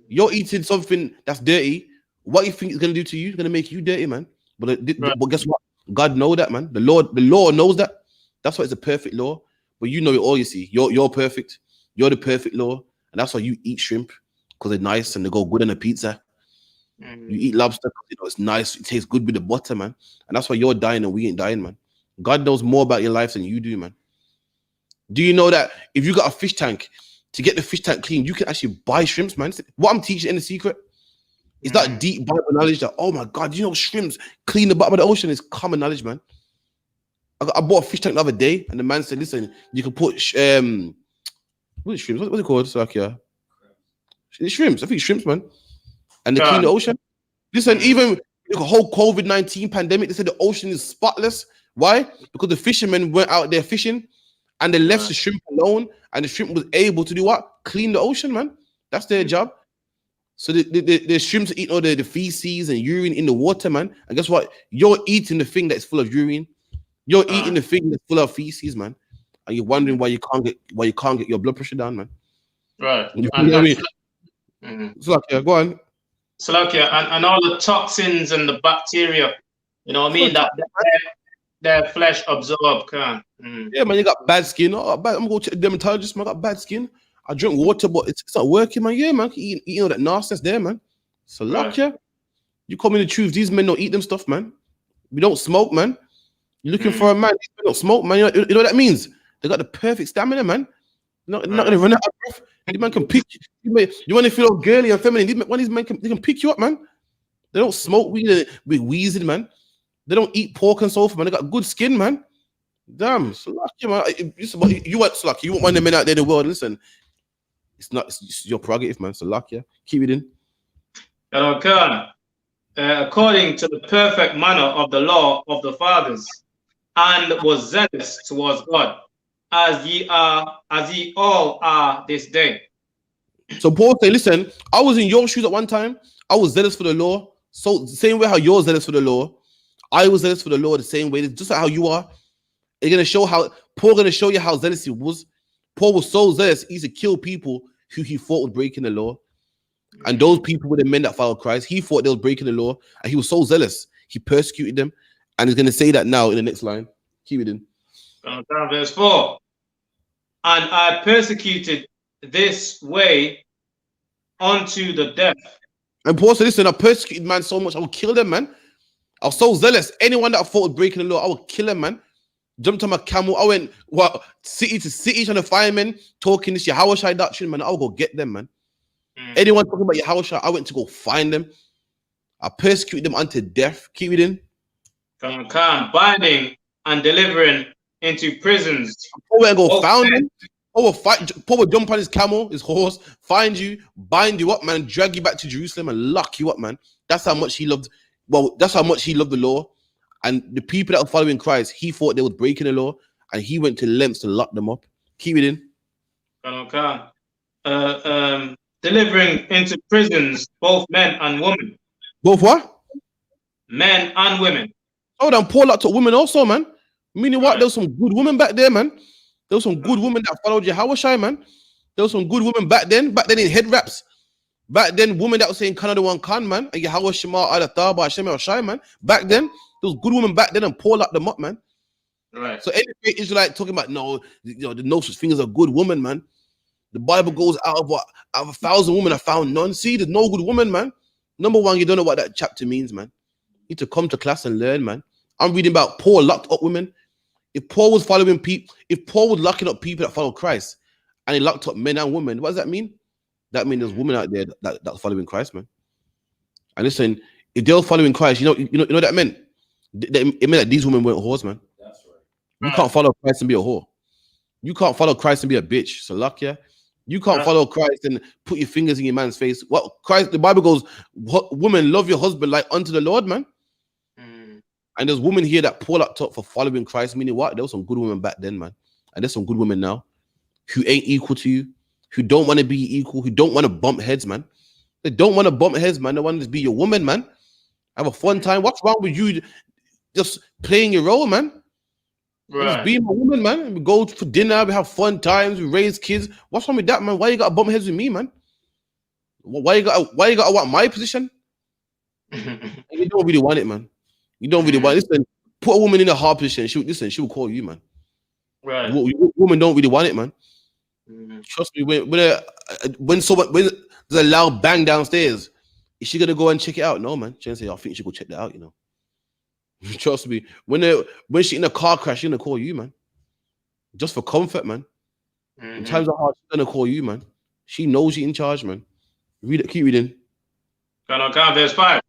You're eating something that's dirty. What you think it's gonna do to you? It's gonna make you dirty, man. But guess what? God knows that, man. The law knows that. That's why it's a perfect law. But you know it all. You see, you're perfect. You're the perfect law, and that's why you eat shrimp because they're nice and they go good on a pizza. You eat lobster, 'cause, you know, it's nice, it tastes good with the butter, man. And that's why you're dying and we ain't dying, man. God knows more about your life than you do, man. Do you know that if you got a fish tank, to get the fish tank clean, you can actually buy shrimps, man? What I'm teaching in the secret is that deep Bible knowledge that, oh my God, you know, shrimps clean the bottom of the ocean is common knowledge, man. I bought a fish tank the other day, and the man said, listen, you can put what is shrimps? What's it called? So like, yeah. It's shrimps. I think it's shrimps, man. And they clean the ocean. Listen, even the whole COVID-19 pandemic, they said the ocean is spotless. Why? Because the fishermen went out there fishing and they left the shrimp alone, and the shrimp was able to do what? Clean the ocean, man. That's their job. So the shrimps eat all the feces and urine in the water, man. And guess what? You're eating the thing that's full of urine. You're eating the thing that's full of feces, man. And you're wondering why you can't get your blood pressure down, man. Right. You know what I mean? It's like, yeah, go on. So like, yeah, and all the toxins and the bacteria, you know what I mean, that their flesh absorb, can. Yeah, man, you got bad skin. Oh, I'm going to go to the dermatologist, man. I got bad skin. I drink water, but it's not working, man. Yeah, man, eating all that nonsense there, man. So luck, yeah. You call me the truth. These men don't eat them stuff, man. We don't smoke, man. You're looking for a man. These men don't smoke, man. You know what that means? They got the perfect stamina, man. Not gonna run out of breath. These men can pick you. You want to feel all girly and feminine. These men can pick you up, man. They don't smoke weed with wheezing, man. They don't eat pork and so forth, man. They got good skin, man. Damn, so lucky, man. You want so lucky. You want one of the men out there in the world. Listen, it's your prerogative, man. So lucky, yeah. Keep it in. According to the perfect manner of the law of the fathers, and was zealous towards God, as ye all are this day. So Paul say, listen, I was in your shoes at one time. I was zealous for the law. So the same way how you're zealous for the law, I was zealous for the law the same way. Just like how you are. You're gonna show how Paul gonna show you how zealous he was. Paul was so zealous, he used to kill people who he thought was breaking the law. And those people were the men that followed Christ. He thought they were breaking the law, and he was so zealous, he persecuted them. And he's gonna say that now in the next line. Keep it in. Verse 4. And I persecuted this way unto the death. And Paul said, listen, I persecuted man so much, I will kill them, man. I was so zealous. Anyone that I thought was breaking the law, I will kill them, man. Jumped on my camel. I went city to city trying to find men talking this Yahushua doctrine, man. I'll go get them, man. Anyone talking about Yahushua, I went to go find them. I persecuted them unto death. Keep it in. Binding and delivering into prisons. Paul went and go found them. Paul would jump on his camel, his horse, find you, bind you up, man, drag you back to Jerusalem and lock you up, man. That's how much he loved. Well, that's how much he loved the law. And the people that were following Christ, he thought they were breaking the law, and he went to lengths to lock them up. Keep it in. Delivering into prisons both men and women. Both what? Men and women. Oh, then Paul locked up women also, man. Meaning what? There was some good women back there, man. There was some good women that followed Yahushua, man. There was some good women back then in head wraps. Back then, women that were saying Canada one can, man. And Yahushua, Adataba, Hashem, Shai, man. Back then, there was good women back then, and Paul locked them up, man. Right. So any Israelite talking about the no such thing as a good woman, man. The Bible goes out of 1,000 women, I found none. See, there's no good woman, man. Number one, you don't know what that chapter means, man. You need to come to class and learn, man. I'm reading about Paul locked up women. If Paul was following people, if Paul was locking up people that follow Christ, and he locked up men and women, what does that mean? That means there's women out there that's following Christ, man. And listen, if they were following Christ, you know what that meant? It meant that these women weren't whores, man. That's right. You can't follow Christ and be a whore. You can't follow Christ and be a bitch. So luck, yeah. You can't follow Christ and put your fingers in your man's face. What Christ? The Bible goes, "Women, love your husband like unto the Lord, man." And there's women here that Paul locked up for following Christ. Meaning what? There was some good women back then, man. And there's some good women now who ain't equal to you, who don't want to be equal, who don't want to bump heads, man. They don't want to bump heads, man. They want to be your woman, man. Have a fun time. What's wrong with you just playing your role, man? Right. Just being a woman, man. We go for dinner, we have fun times, we raise kids. What's wrong with that, man? Why you gotta bump heads with me, man? Why you gotta want my position? You don't really want it, man. You don't really want it. Listen, put a woman in a hard position. She will call you, man. Right. Women don't really want it, man. Trust me, when there's a loud bang downstairs, Is she gonna go and check it out? No, man. She gonna say, I think you should go check that out, you know. Trust me. When she in a car crash, she's gonna call you, man. Just for comfort, man. In times of hard, she's gonna call you, man. She knows you're in charge, man. Read it, keep reading. Verse 5.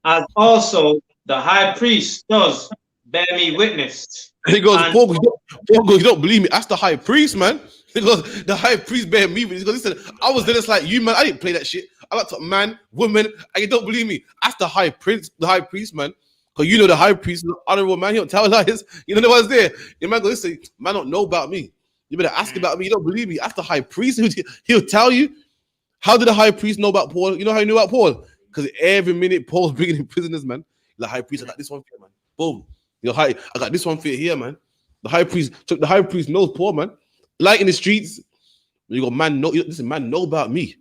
As also the high priest does bear me witness. And he goes, And- Paul goes, you don't believe me. That's the high priest, man. He goes, the high priest bear me witness. He goes, listen, I was there just like you, man. I didn't play that shit. I got to man, woman, and you don't believe me. That's the high priest, man. Because you know the high priest is an honorable man. He don't tell lies. You know what's there. Your man goes, listen, man don't know about me. You better ask about me. You don't believe me. That's the high priest. He'll tell you. How did the high priest know about Paul? You know how he knew about Paul? Because every minute Paul's bringing in prisoners, man. The high priest, I got this one for you, man. Boom. I got this one for you here, man. The high priest knows Paul, man. Like in the streets, you go, man, no, listen, man, know about me.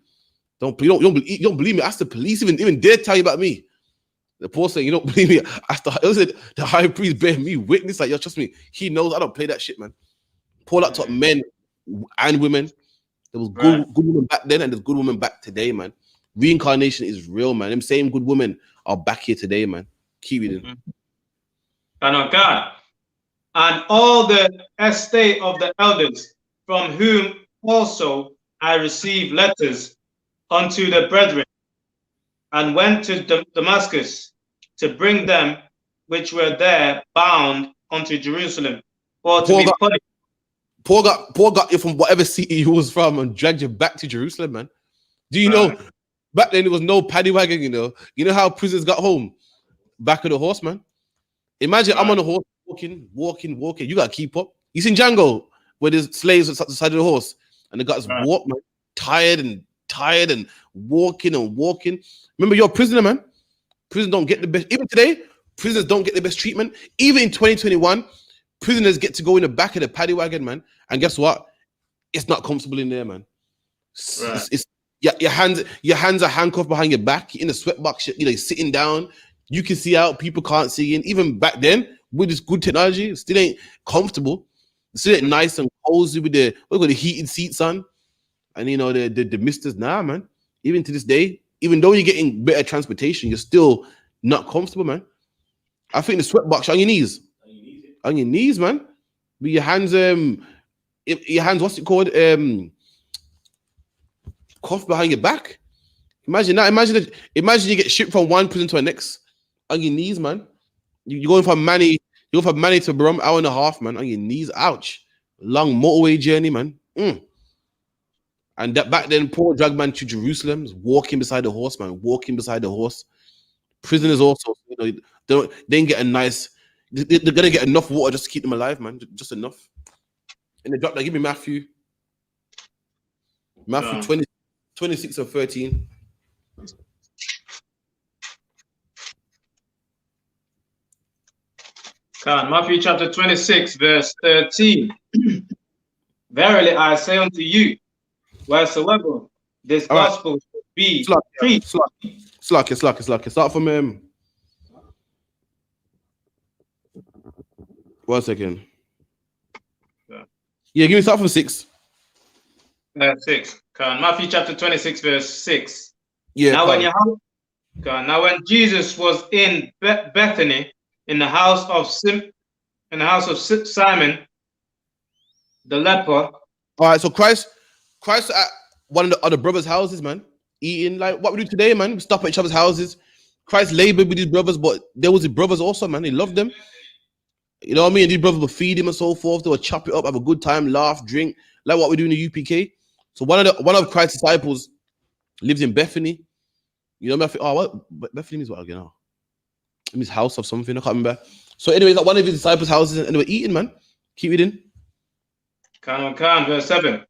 You don't believe me. Ask the police, even dare tell you about me. The Paul saying, you don't believe me. The high priest bear me witness. Like, yo, trust me, he knows I don't play that shit, man. Paul that taught men and women. There was good women back then, and there's good women back today, man. Reincarnation is real, man. Them same good women are back here today, man. Keep reading. And God, and all the estate of the elders, from whom also I received letters unto the brethren, and went to Damascus to bring them which were there bound unto Jerusalem, for to be punished. Paul got you from whatever city you was from and dragged you back to Jerusalem, man. Do you know back then there was no paddy wagon, you know? You know how prisoners got home? Back of the horse, man. Imagine I'm on a horse walking. You gotta keep up. You seen Django where there's slaves at the side of the horse and the guys walk, man, tired and walking. Remember, you're a prisoner, man. Prisoners don't get the best. Even today, prisoners don't get the best treatment. Even in 2021, prisoners get to go in the back of the paddy wagon, man. And guess what? It's not comfortable in there, man. It's your hands are handcuffed behind your back. You're in a sweatbox, you're sitting down. You can see out, people can't see in. Even back then, with this good technology, it still ain't comfortable. It still ain't nice and cozy with the heated seats on. And you know, the misters now, man. Even to this day, even though you're getting better transportation, you're still not comfortable, man. I think the sweatbox on your knees. On your knees, man. With your hands, what's it called? Cuffed behind your back. Imagine that. Imagine you get shipped from one prison to the next on your knees, man. You're going from Manny to Brum, hour and a half, man, on your knees. Ouch. Long motorway journey, man. And that back then, Paul dragged man to Jerusalem, walking beside the horse, man. Walking beside the horse. Prisoners also, you know, they didn't get a nice. They're gonna get enough water just to keep them alive, man. Just enough. And they dropped. Give me Matthew 20, 26 or 13. Matthew chapter 26, verse 13. Verily I say unto you, wheresoever this gospel should be preached. Slack. Start from 1 second. Yeah, give me start from 6. 6. Matthew chapter 26, verse 6. Yeah. Now when Jesus was in Bethany, in the house of Simon the leper. All right, so Christ at one of the other brothers' houses, man, eating like what we do today, man. We stop at each other's houses. Christ labored with his brothers, but there was his brothers also, man. He loved them. You know what I mean? And these brothers would feed him and so forth. They would chop it up, have a good time, laugh, drink, like what we do in the UPK. So one of Christ's disciples lives in Bethany. You know, what Bethany means what again? Oh, it means house of something. I can't remember. So anyways, at one of his disciples' houses, and they were eating, man. Keep reading. Verse 7.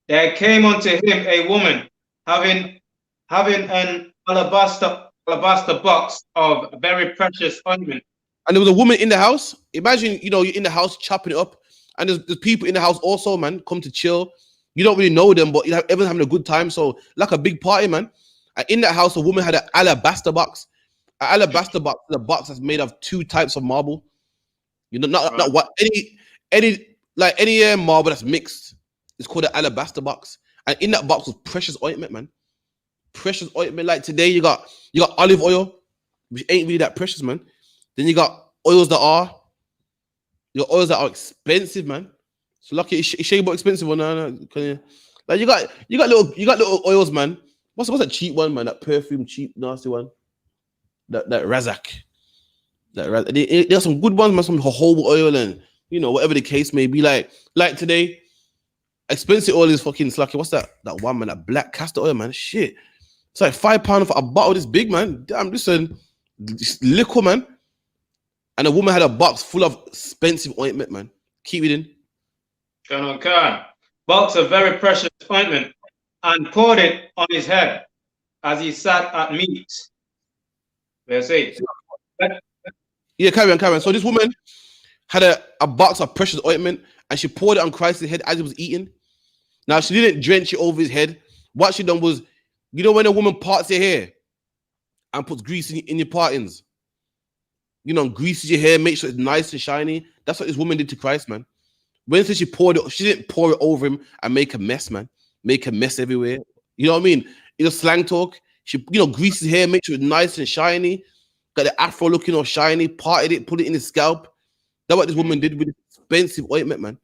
There came unto him a woman having an alabaster box of very precious ointment. And there was a woman in the house. Imagine, you know, you're in the house chopping it up, and there's people in the house also, man, come to chill. You don't really know them, but everyone's having a good time. So like a big party, man. And in that house, a woman had an alabaster box. An alabaster box is a box that's made of 2 types of marble. You know, not what any marble that's mixed. It's called an alabaster box. And in that box was precious ointment, man. precious ointment. Like today, you got olive oil, which ain't really that precious, man. Then you got oils that are expensive, man. So lucky it's shea butter expensive one. No. Like you got little oils, man. What's that cheap one, man? That perfume cheap nasty one. That Razak. There's some good ones, man. Some jojoba oil and whatever the case may be. Like today, expensive oil is fucking slucky. What's that one, man? That black castor oil, man. Shit, it's like £5 for a bottle. This big, man. Damn, listen, this liquor, man. And a woman had a box full of expensive ointment, man. Keep it in. Can. Box of very precious ointment, and poured it on his head as he sat at meat. Verse 8. Yeah, carry on. So this woman had a box of precious ointment, and she poured it on Christ's head as he was eating. Now, she didn't drench it over his head. What she done was, when a woman parts her hair and puts grease in your partings, greases your hair, make sure it's nice and shiny. That's what this woman did to Christ, man. When she poured it, she didn't pour it over him and make a mess, man. Make a mess everywhere. You know what I mean? Slang talk. She, greases hair, make sure it's nice and shiny. Got the afro looking all shiny, parted it, put it in his scalp. That's what this woman did with expensive ointment, man.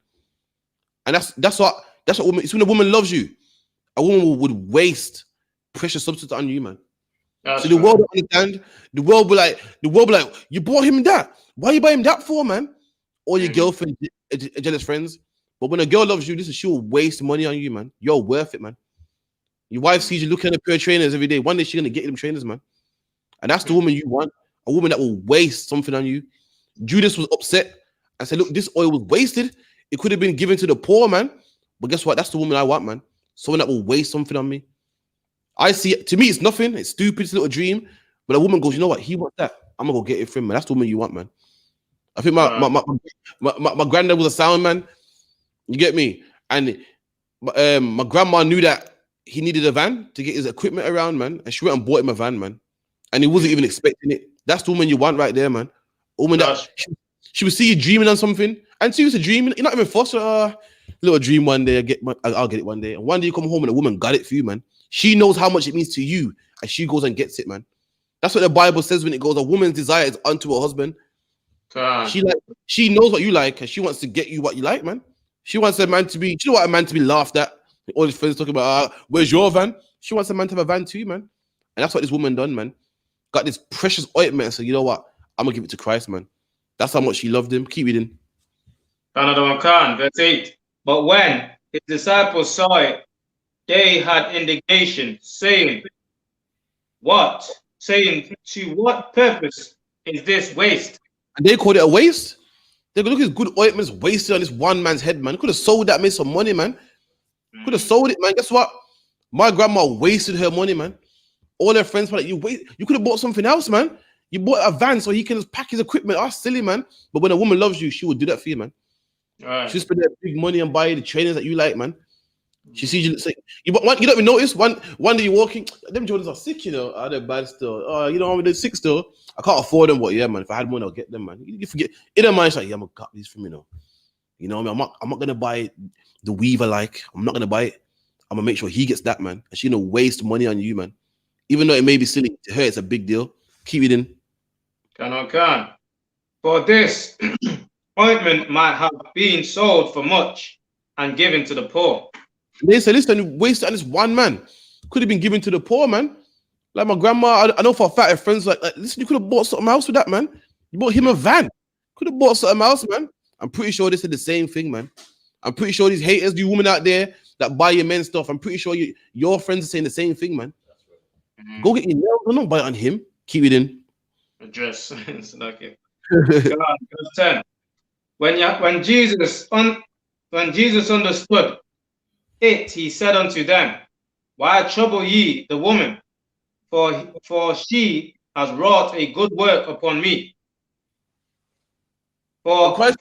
And that's what woman. It's when a woman loves you, a woman would waste precious substance on you, man. So the world don't understand. The world be like, you bought him that. Why you buy him that for, man? Or your girlfriend, jealous friends. But when a girl loves you, she will waste money on you, man. You're worth it, man. Your wife sees you looking at a pair of trainers every day. One day she's gonna get you them trainers, man. And that's the woman you want. A woman that will waste something on you. Judas was upset and said, look, this oil was wasted. It could have been given to the poor, man. But guess what? That's the woman I want, man. Someone that will waste something on me. I see it. To me, it's nothing. It's stupid. It's a little dream. But a woman goes, you know what? He wants that. I'm going to go get it for him, man. That's the woman you want, man. I think my granddad was a sound man. You get me? And my grandma knew that he needed a van to get his equipment around, man. And she went and bought him a van, man. And he wasn't even expecting it. That's the woman you want right there, man. A woman that she would see you dreaming on something. And she used to dream. You're not even forced to little dream one day. I'll get it one day. And one day you come home and a woman got it for you, man. She knows how much it means to you. And she goes and gets it, man. That's what the Bible says when it goes, a woman's desire is unto her husband. She knows what you like, and she wants to get you what you like, man. She wants a man to be, do you know what a man to be laughed at? All his friends talking about, where's your van? She wants a man to have a van too, man. And that's what this woman done, man. Got this precious ointment and said, you know what? I'm going to give it to Christ, man. That's how much she loved him. Keep reading. Another one, verse 8. But when his disciples saw it, they had indignation, saying, what? Saying, to what purpose is this waste? And they called it a waste. They go, look, his good ointments wasted on this one man's head, man. Could have sold that, made some money, man. Could have sold it, man. Guess what? My grandma wasted her money, man. All her friends were like, you could have bought something else, man. You bought a van so he can just pack his equipment. That's silly, man. But when a woman loves you, she will do that for you, man. She'll spend that big money and buy the trainers that you like, man. She sees you say, you don't even notice one day you're walking, them Jordans are sick, they're bad still. They're sick still. I can't afford them, but yeah, man, if I had money, I'll get them, man. You forget, in her mind, she's like, yeah, I'm gonna got these from me, I'm not gonna buy the weave I like. I'm not gonna buy it. I'm gonna make sure he gets that, man. And she waste money on you, man. Even though it may be silly, to her, it's a big deal. Keep it in. Can. For this ointment might have been sold for much and given to the poor. They say, listen, waste on this one man. Could have been given to the poor, man. Like my grandma, I know for a fact, her friends like, listen, you could have bought something else with that, man. You bought him a van. Could have bought something else, man. I'm pretty sure they said the same thing, man. I'm pretty sure these haters, you women out there that buy your men stuff, I'm pretty sure your friends are saying the same thing, man. Go get your nails. Don't buy it on him. Keep it in. Address. It's okay. Verse 10. When Jesus understood it, he said unto them, why trouble ye the woman? For she has wrought a good work upon me. Christ,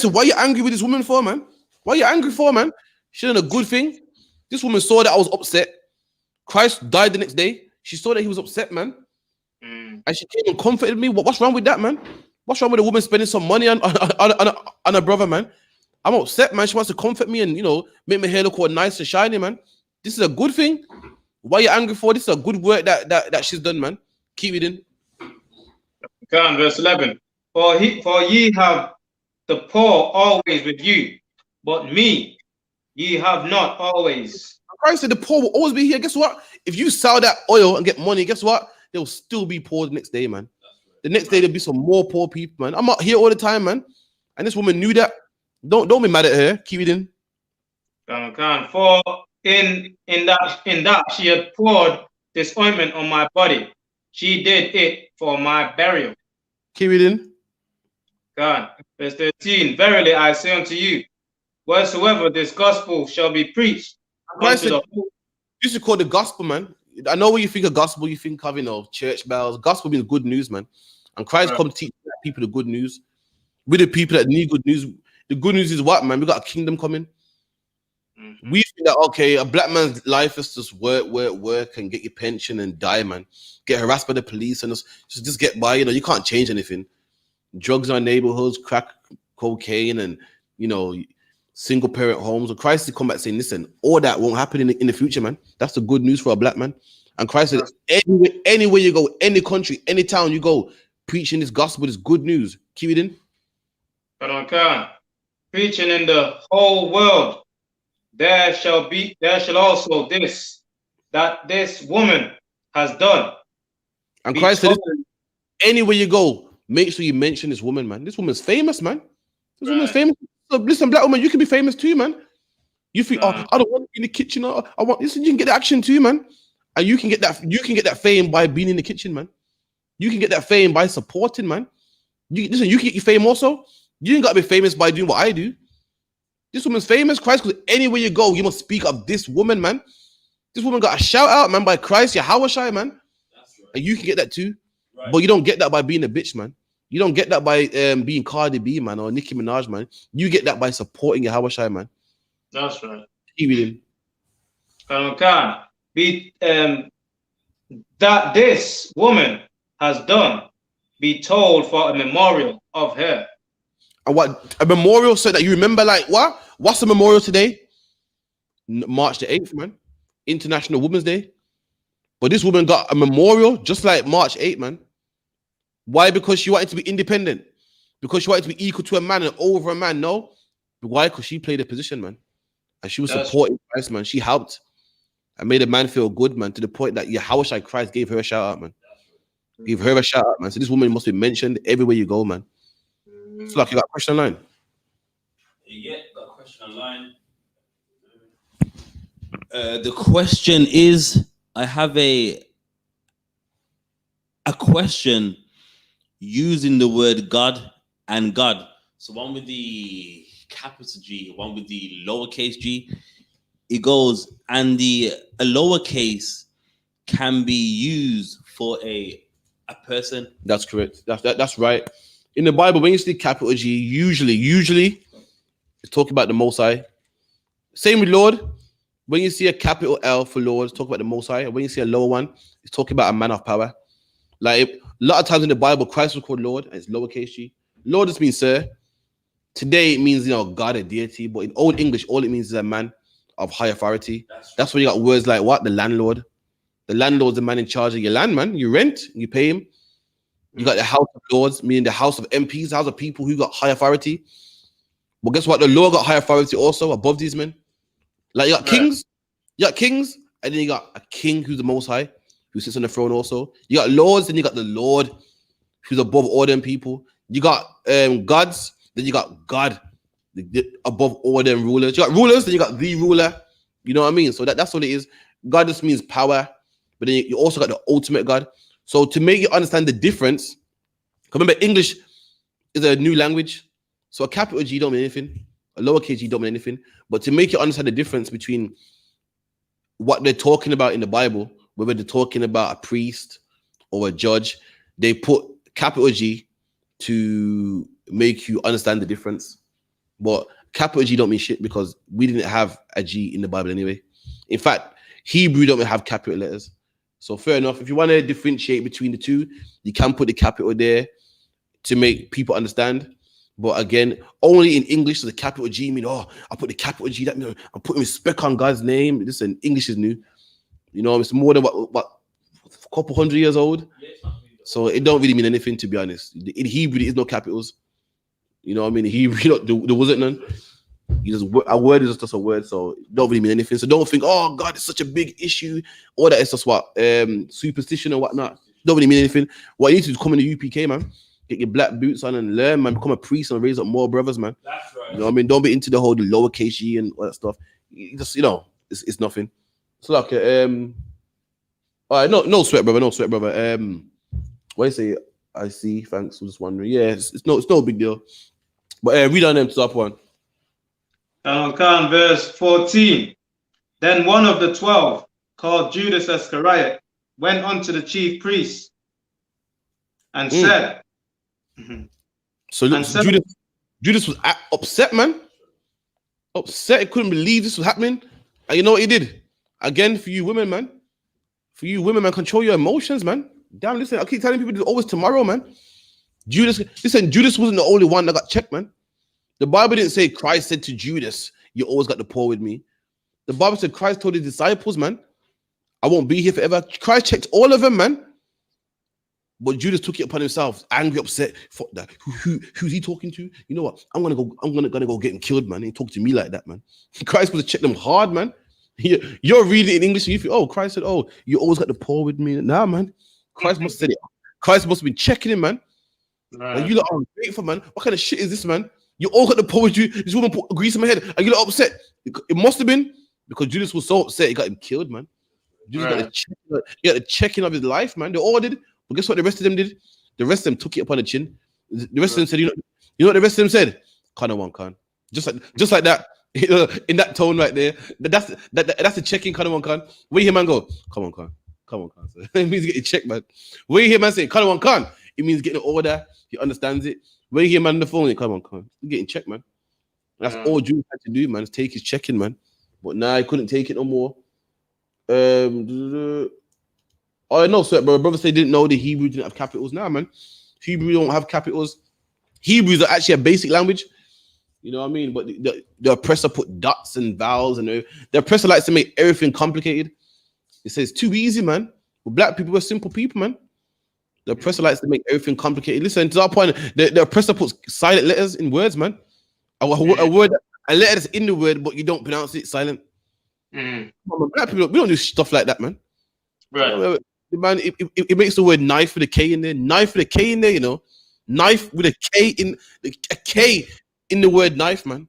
why are you angry with this woman for, man? Why are you angry for, man? She done a good thing. This woman saw that I was upset. Christ died the next day. She saw that he was upset, man. And she came and comforted me. What's wrong with that, man? What's wrong with a woman spending some money on a brother, man? I'm upset, man. She wants to comfort me and, make my hair look all nice and shiny, man. This is a good thing. Why are you angry for? This is a good work that she's done, man. Keep reading. Okay, verse 11. For ye have the poor always with you, but me ye have not always. Christ said the poor will always be here. Guess what? If you sell that oil and get money, guess what? They'll still be poor the next day, man. The next day there'll be some more poor people, man. I'm out here all the time, man. And this woman knew that. Don't be mad at her. Keep reading. For in that she had poured this ointment on my body, she did it for my burial. Keep reading. God, verse 13. Verily I say unto you, wheresoever this gospel shall be preached unto the whole. This is called the gospel, man. I know when you think of gospel, you think of, church bells. Gospel means good news, man. And Christ come to teach people the good news. We're the people that need good news. The good news is what, man? We got a kingdom coming. We think that, okay, a black man's life is just work and get your pension and die, man. Get harassed by the police and just get by. You can't change anything. Drugs in our neighborhoods, crack cocaine, and single parent homes. So Christ is come back saying, listen, all that won't happen in the future, man. That's the good news for a black man. And Christ said, anywhere you go, any country, any town you go, preaching this gospel, this good news. Keep it in. Preaching in the whole world, there shall also this woman has done. And Christ said, anywhere you go, make sure you mention this woman, man. This woman's famous, man. This woman's famous. So listen, black woman, you can be famous too, man. You think, I don't want to be in the kitchen. I want this. You can get the action too, man. And you can get that fame by being in the kitchen, man. You can get that fame by supporting, man. You can get your fame also. You ain't got to be famous by doing what I do. This woman's famous, Christ, because anywhere you go, you must speak of this woman, man. This woman got a shout out, man, by Christ, YAHANNA, man. That's right. And you can get that too. Right. But you don't get that by being a bitch, man. You don't get that by being Cardi B, man, or Nicki Minaj, man. You get that by supporting YAHANNA, man. That's right. Keep reading. That this woman has done, be told for a memorial of her. And what a memorial so that you remember, like what? What's the memorial today? March the 8th, man. International Women's Day. But this woman got a memorial just like March 8th, man. Why? Because she wanted to be independent. Because she wanted to be equal to a man and over a man. No. Why? Because she played a position, man. And she was supporting Christ, man. She helped and made a man feel good, man, to the point that YAHANNA Christ gave her a shout out, man. Give her a shout out, man. So this woman must be mentioned everywhere you go, man. So like you got a question online? Yeah, got a question online. The question is, I have a question using the word God and God. So one with the capital G, one with the lowercase g. It goes, and a lowercase can be used for a person. That's correct. That's right. In the Bible, when you see capital G, usually it's talking about the Most High. Same with Lord. When you see a capital L for Lord, it's talking about the Most High. When you see a lower one, it's talking about a man of power. Like a lot of times in the Bible, Christ was called Lord, and it's lowercase g. Lord just means sir. Today it means God, a deity, but in Old English, all it means is a man of high authority. That's where you got words like what? The landlord. The landlord's the man in charge of your land, man. You rent, you pay him. You got the House of Lords, meaning the House of MPs, the House of people who got high authority. But guess what? The Lord got high authority also above these men. Like you got kings, and then you got a king who's the Most High, who sits on the throne also. You got lords, then you got the Lord, who's above all them people. You got gods, then you got God, above all them rulers. You got rulers, then you got the ruler. You know what I mean? So that's what it is. God just means power, but then you also got the ultimate God. So to make you understand the difference, remember English is a new language. So a capital G don't mean anything, a lowercase g don't mean anything. But to make you understand the difference between what they're talking about in the Bible, whether they're talking about a priest or a judge, they put capital G to make you understand the difference. But capital G don't mean shit because we didn't have a G in the Bible anyway. In fact, Hebrew don't have capital letters. So fair enough. If you want to differentiate between the two, you can put the capital there to make people understand. But again, only in English does the capital G mean, I put the capital G, that means I'm putting respect on God's name. Listen, English is new. You know, it's more than what a couple hundred years old. So it don't really mean anything, to be honest. In Hebrew, there is no capitals. You know what I mean? In Hebrew, there wasn't none. A word is just a word, so it don't really mean anything. So don't think, oh God, it's such a big issue. All that is just what superstition and whatnot. Don't really mean anything. What you need to do is come in the UPK, man. Get your black boots on and learn, man. Become a priest and raise up more brothers, man. That's right. You know what I mean? Don't be into the whole lowercase g and all that stuff. You just, you know, it's nothing. So like, all right, no sweat, brother. No sweat, brother. What do you say? I see. Thanks. I'm just wondering. Yeah, it's no big deal. But read on them to that one. Khan, verse 14. Then one of the 12, called Judas Iscariot, went unto the chief priests and said. So look, Judas was upset, man. Upset. He couldn't believe this was happening. And you know what he did? Again, for you women, man. For you women, man, control your emotions, man. Damn, listen, I keep telling people there's always tomorrow, man. Judas wasn't the only one that got checked, man. The Bible didn't say Christ said to Judas, you always got the poor with me. The Bible said Christ told his disciples, man, I won't be here forever. Christ checked all of them, man. But Judas took it upon himself, angry, upset. Fuck that. Who's he talking to? You know what? I'm gonna go get him killed, man. He talked to me like that, man. Christ was to check them hard, man. You're reading in English and you feel, oh, Christ said, oh, you always got the poor with me. Nah, man. Christ must have said it. Christ must have been checking him, man. Right. And you lot are ungrateful, man. What kind of shit is this, man? You all got the poor with you. This woman put grease in my head, and you lot upset. It must have been because Judas was so upset he got him killed, man. Judas got the checking of his life, man. They all did. But guess what the rest of them did? The rest of them took it upon the chin. The rest of them said, you know what the rest of them said? Khan. Just like that. In that tone right there. That's the checking Khan. Where you hear man go? Come on, Khan. So it means getting checked, man. Where you hear man say, Khan? It means getting an order. He understands it. Where you hear man on the phone, come on. You're getting checked, man. That's all Judas had to do, man. Is take his checking, man. But nah, he couldn't take it no more. Oh no, sir, bro. Brother said didn't know the Hebrew didn't have capitals. Nah, man. Hebrew don't have capitals. Hebrews are actually a basic language. You know what I mean? But the oppressor put dots and vowels, and the oppressor likes to make everything complicated. He says too easy, man. But black people are simple people, man. The oppressor likes to make everything complicated. Listen, to that point, the oppressor puts silent letters in words, man. A letter that's in the word, but you don't pronounce it silent. Black people, we don't do stuff like that, man. Right. Man, it makes the word knife with a K in there. Knife with a K in there, you know. Knife with a K in the word knife, man.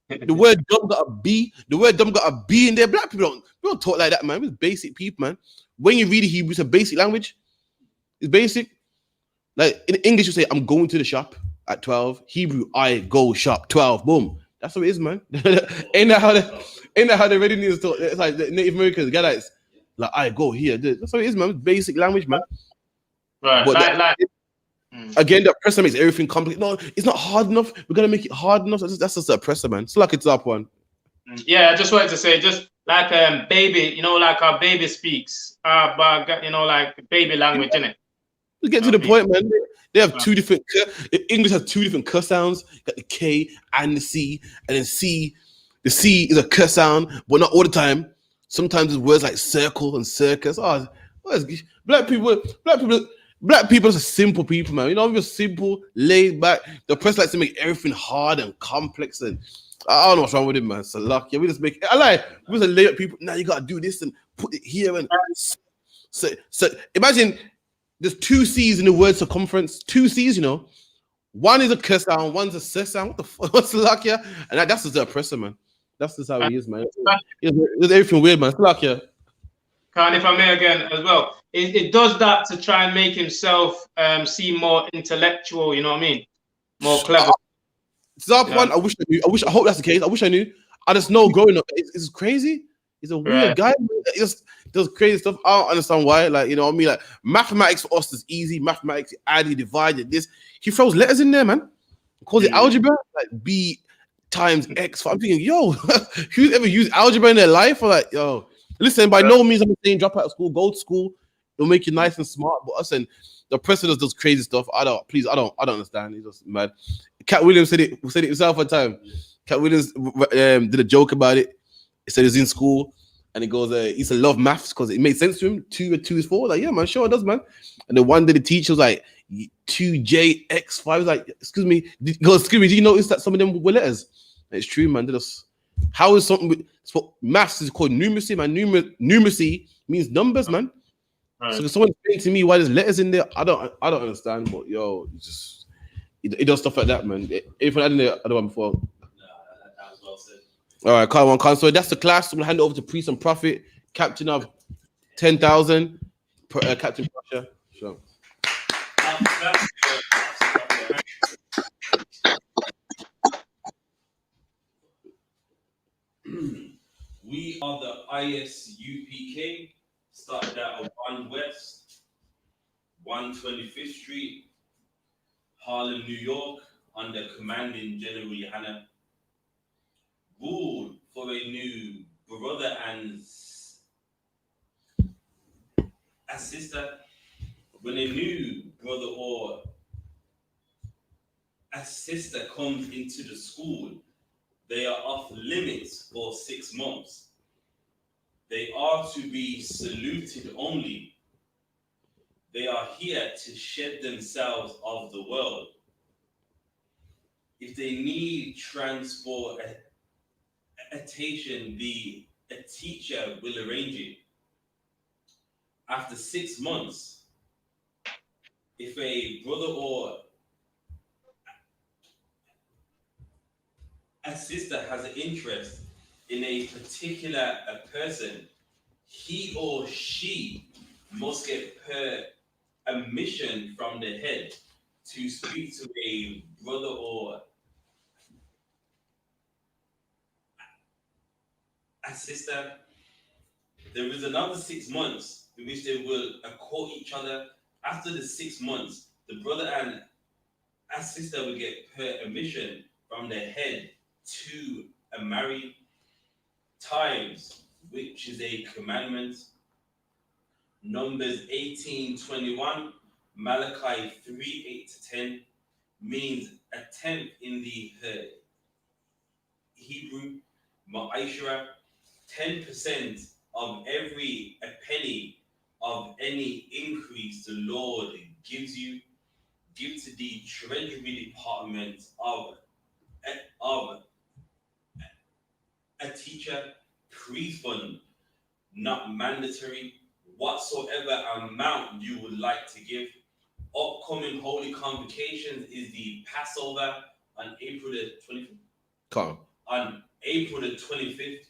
The word dumb got a B. The word dumb got a B in there. Black people don't talk like that, man. We're basic people, man. When you read Hebrew, it's a basic language. It's basic. Like in English, you say, I'm going to the shop at 12. Hebrew, I go shop 12. Boom. That's what it is, man. Ain't that how the ready needs to talk? It's like the Native Americans, guys. Like, I go here. That's what it is, man. It's basic language, man. Right. But again, the oppressor makes everything complicated. No, it's not hard enough. We're gonna make it hard enough. That's just the oppressor, man. It's like it's up one. Yeah, I just wanted to say, just like baby, you know, like our baby speaks, but you know, like baby language, innit? Let's get to the point, man. They have two different. English has two different cuss sounds. You got the K and the C, and then C. The C is a cuss sound, but not all the time. Sometimes it's words like circle and circus. Black people are simple people, man. You know, we're simple, laid back. The press likes to make everything hard and complex, and I don't know what's wrong with it, man. So lucky, we just make. We just lay up people. Now you gotta do this and put it here and so imagine there's two C's in the word circumference. Two C's, you know. One is a curse sound, one's a cis sound. What the fuck? What's luck, yeah? And that's just the oppressor, man. That's just how he is, man. There's everything weird, man. It's luck, yeah. Khan, if I may again as well, it does that to try and make himself seem more intellectual. You know what I mean? More clever. To that point, I wish I knew. I hope that's the case. I wish I knew. I just know growing up, it's crazy. He's a weird guy. He just does crazy stuff. I don't understand why. Like, you know what I mean? Like, mathematics for us is easy. Mathematics, add, divide, this. He throws letters in there, man. He calls it algebra, like B times X. I'm thinking, yo, who's ever used algebra in their life? Or like, yo, listen, by no means I'm saying drop out of school, go to school. It'll make you nice and smart. But listen, the president does crazy stuff. I don't understand. He's just mad. Cat Williams said it himself one time. Cat Williams did a joke about it. He said he was in school And he goes, he used to love maths because it made sense to him. 2 and 2 is 4. Like, yeah, man, sure it does, man. And then one day the teacher was like, 2JX5. I was like, excuse me. He goes, excuse me, did you notice that some of them were letters? And it's true, man. How is something maths is called numeracy, man? Numeracy means numbers, man. Right. So if someone explain to me why there's letters in there, I don't understand. But yo, it does stuff like that, man. If I hadn't the other one before. That was well said. All right, come on. So that's the class. I'm gonna hand it over to Priest and Prophet, captain of 10,000, Captain Prussia. Sure. We are the I.S.U.P.K. Started out of 1 West, 125th Street, Harlem, New York, under Commanding General YAHANNA. Ruled for a new brother and a sister. When a new brother or a sister comes into the school, they are off limits for 6 months. They are to be saluted only. They are here to shed themselves of the world. If they need transportation, a teacher will arrange it. After 6 months, if a brother or a sister has an interest in a particular person, he or she must get permission from the head to speak to a brother or a sister. There is another 6 months in which they will court each other. After the 6 months, the brother and a sister will get permission from the head to marry. Times, which is a commandment. Numbers 18:21, Malachi 3:8-10 means a tenth in the Hebrew, Ma'ashra, 10% of every penny of any increase the Lord gives you. Give to the Treasury Department of a teacher, priest fund, not mandatory. Whatsoever amount you would like to give. Upcoming holy convocations is the Passover on April the 25th. Come On April the 25th.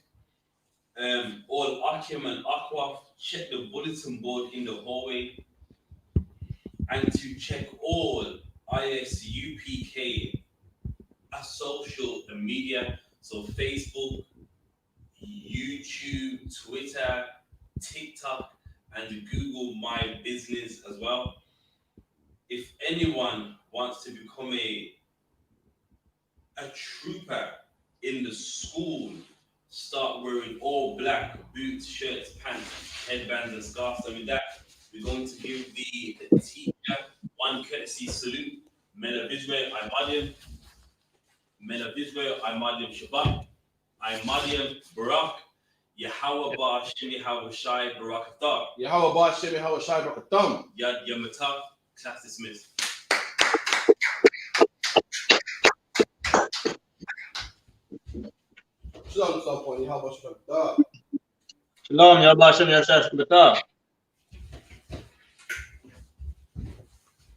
All Akim and Aqua, check the bulletin board in the hallway. And to check all I.S.U.P.K. social media, so Facebook, YouTube, Twitter, TikTok, and Google My Business as well. If anyone wants to become a trooper in the school, start wearing all black boots, shirts, pants, headbands, and scarves. And with that, we're going to give the teacher one courtesy salute. Men of Israel, I'm Madiam. Men of Israel, I'm Madiam Shabbat. I'm Madiam Barak. Yahweh Ba Shem Yahweh Shai Barak Atah. Yahweh Ba Shem Yahweh Shai Barak Atah. Yad Yamatah. Class dismissed. Shalom, Yahweh Ba Shem Yahweh Shai Barak Atah. Shalom, Yahweh Hashem, Yahweh Shai,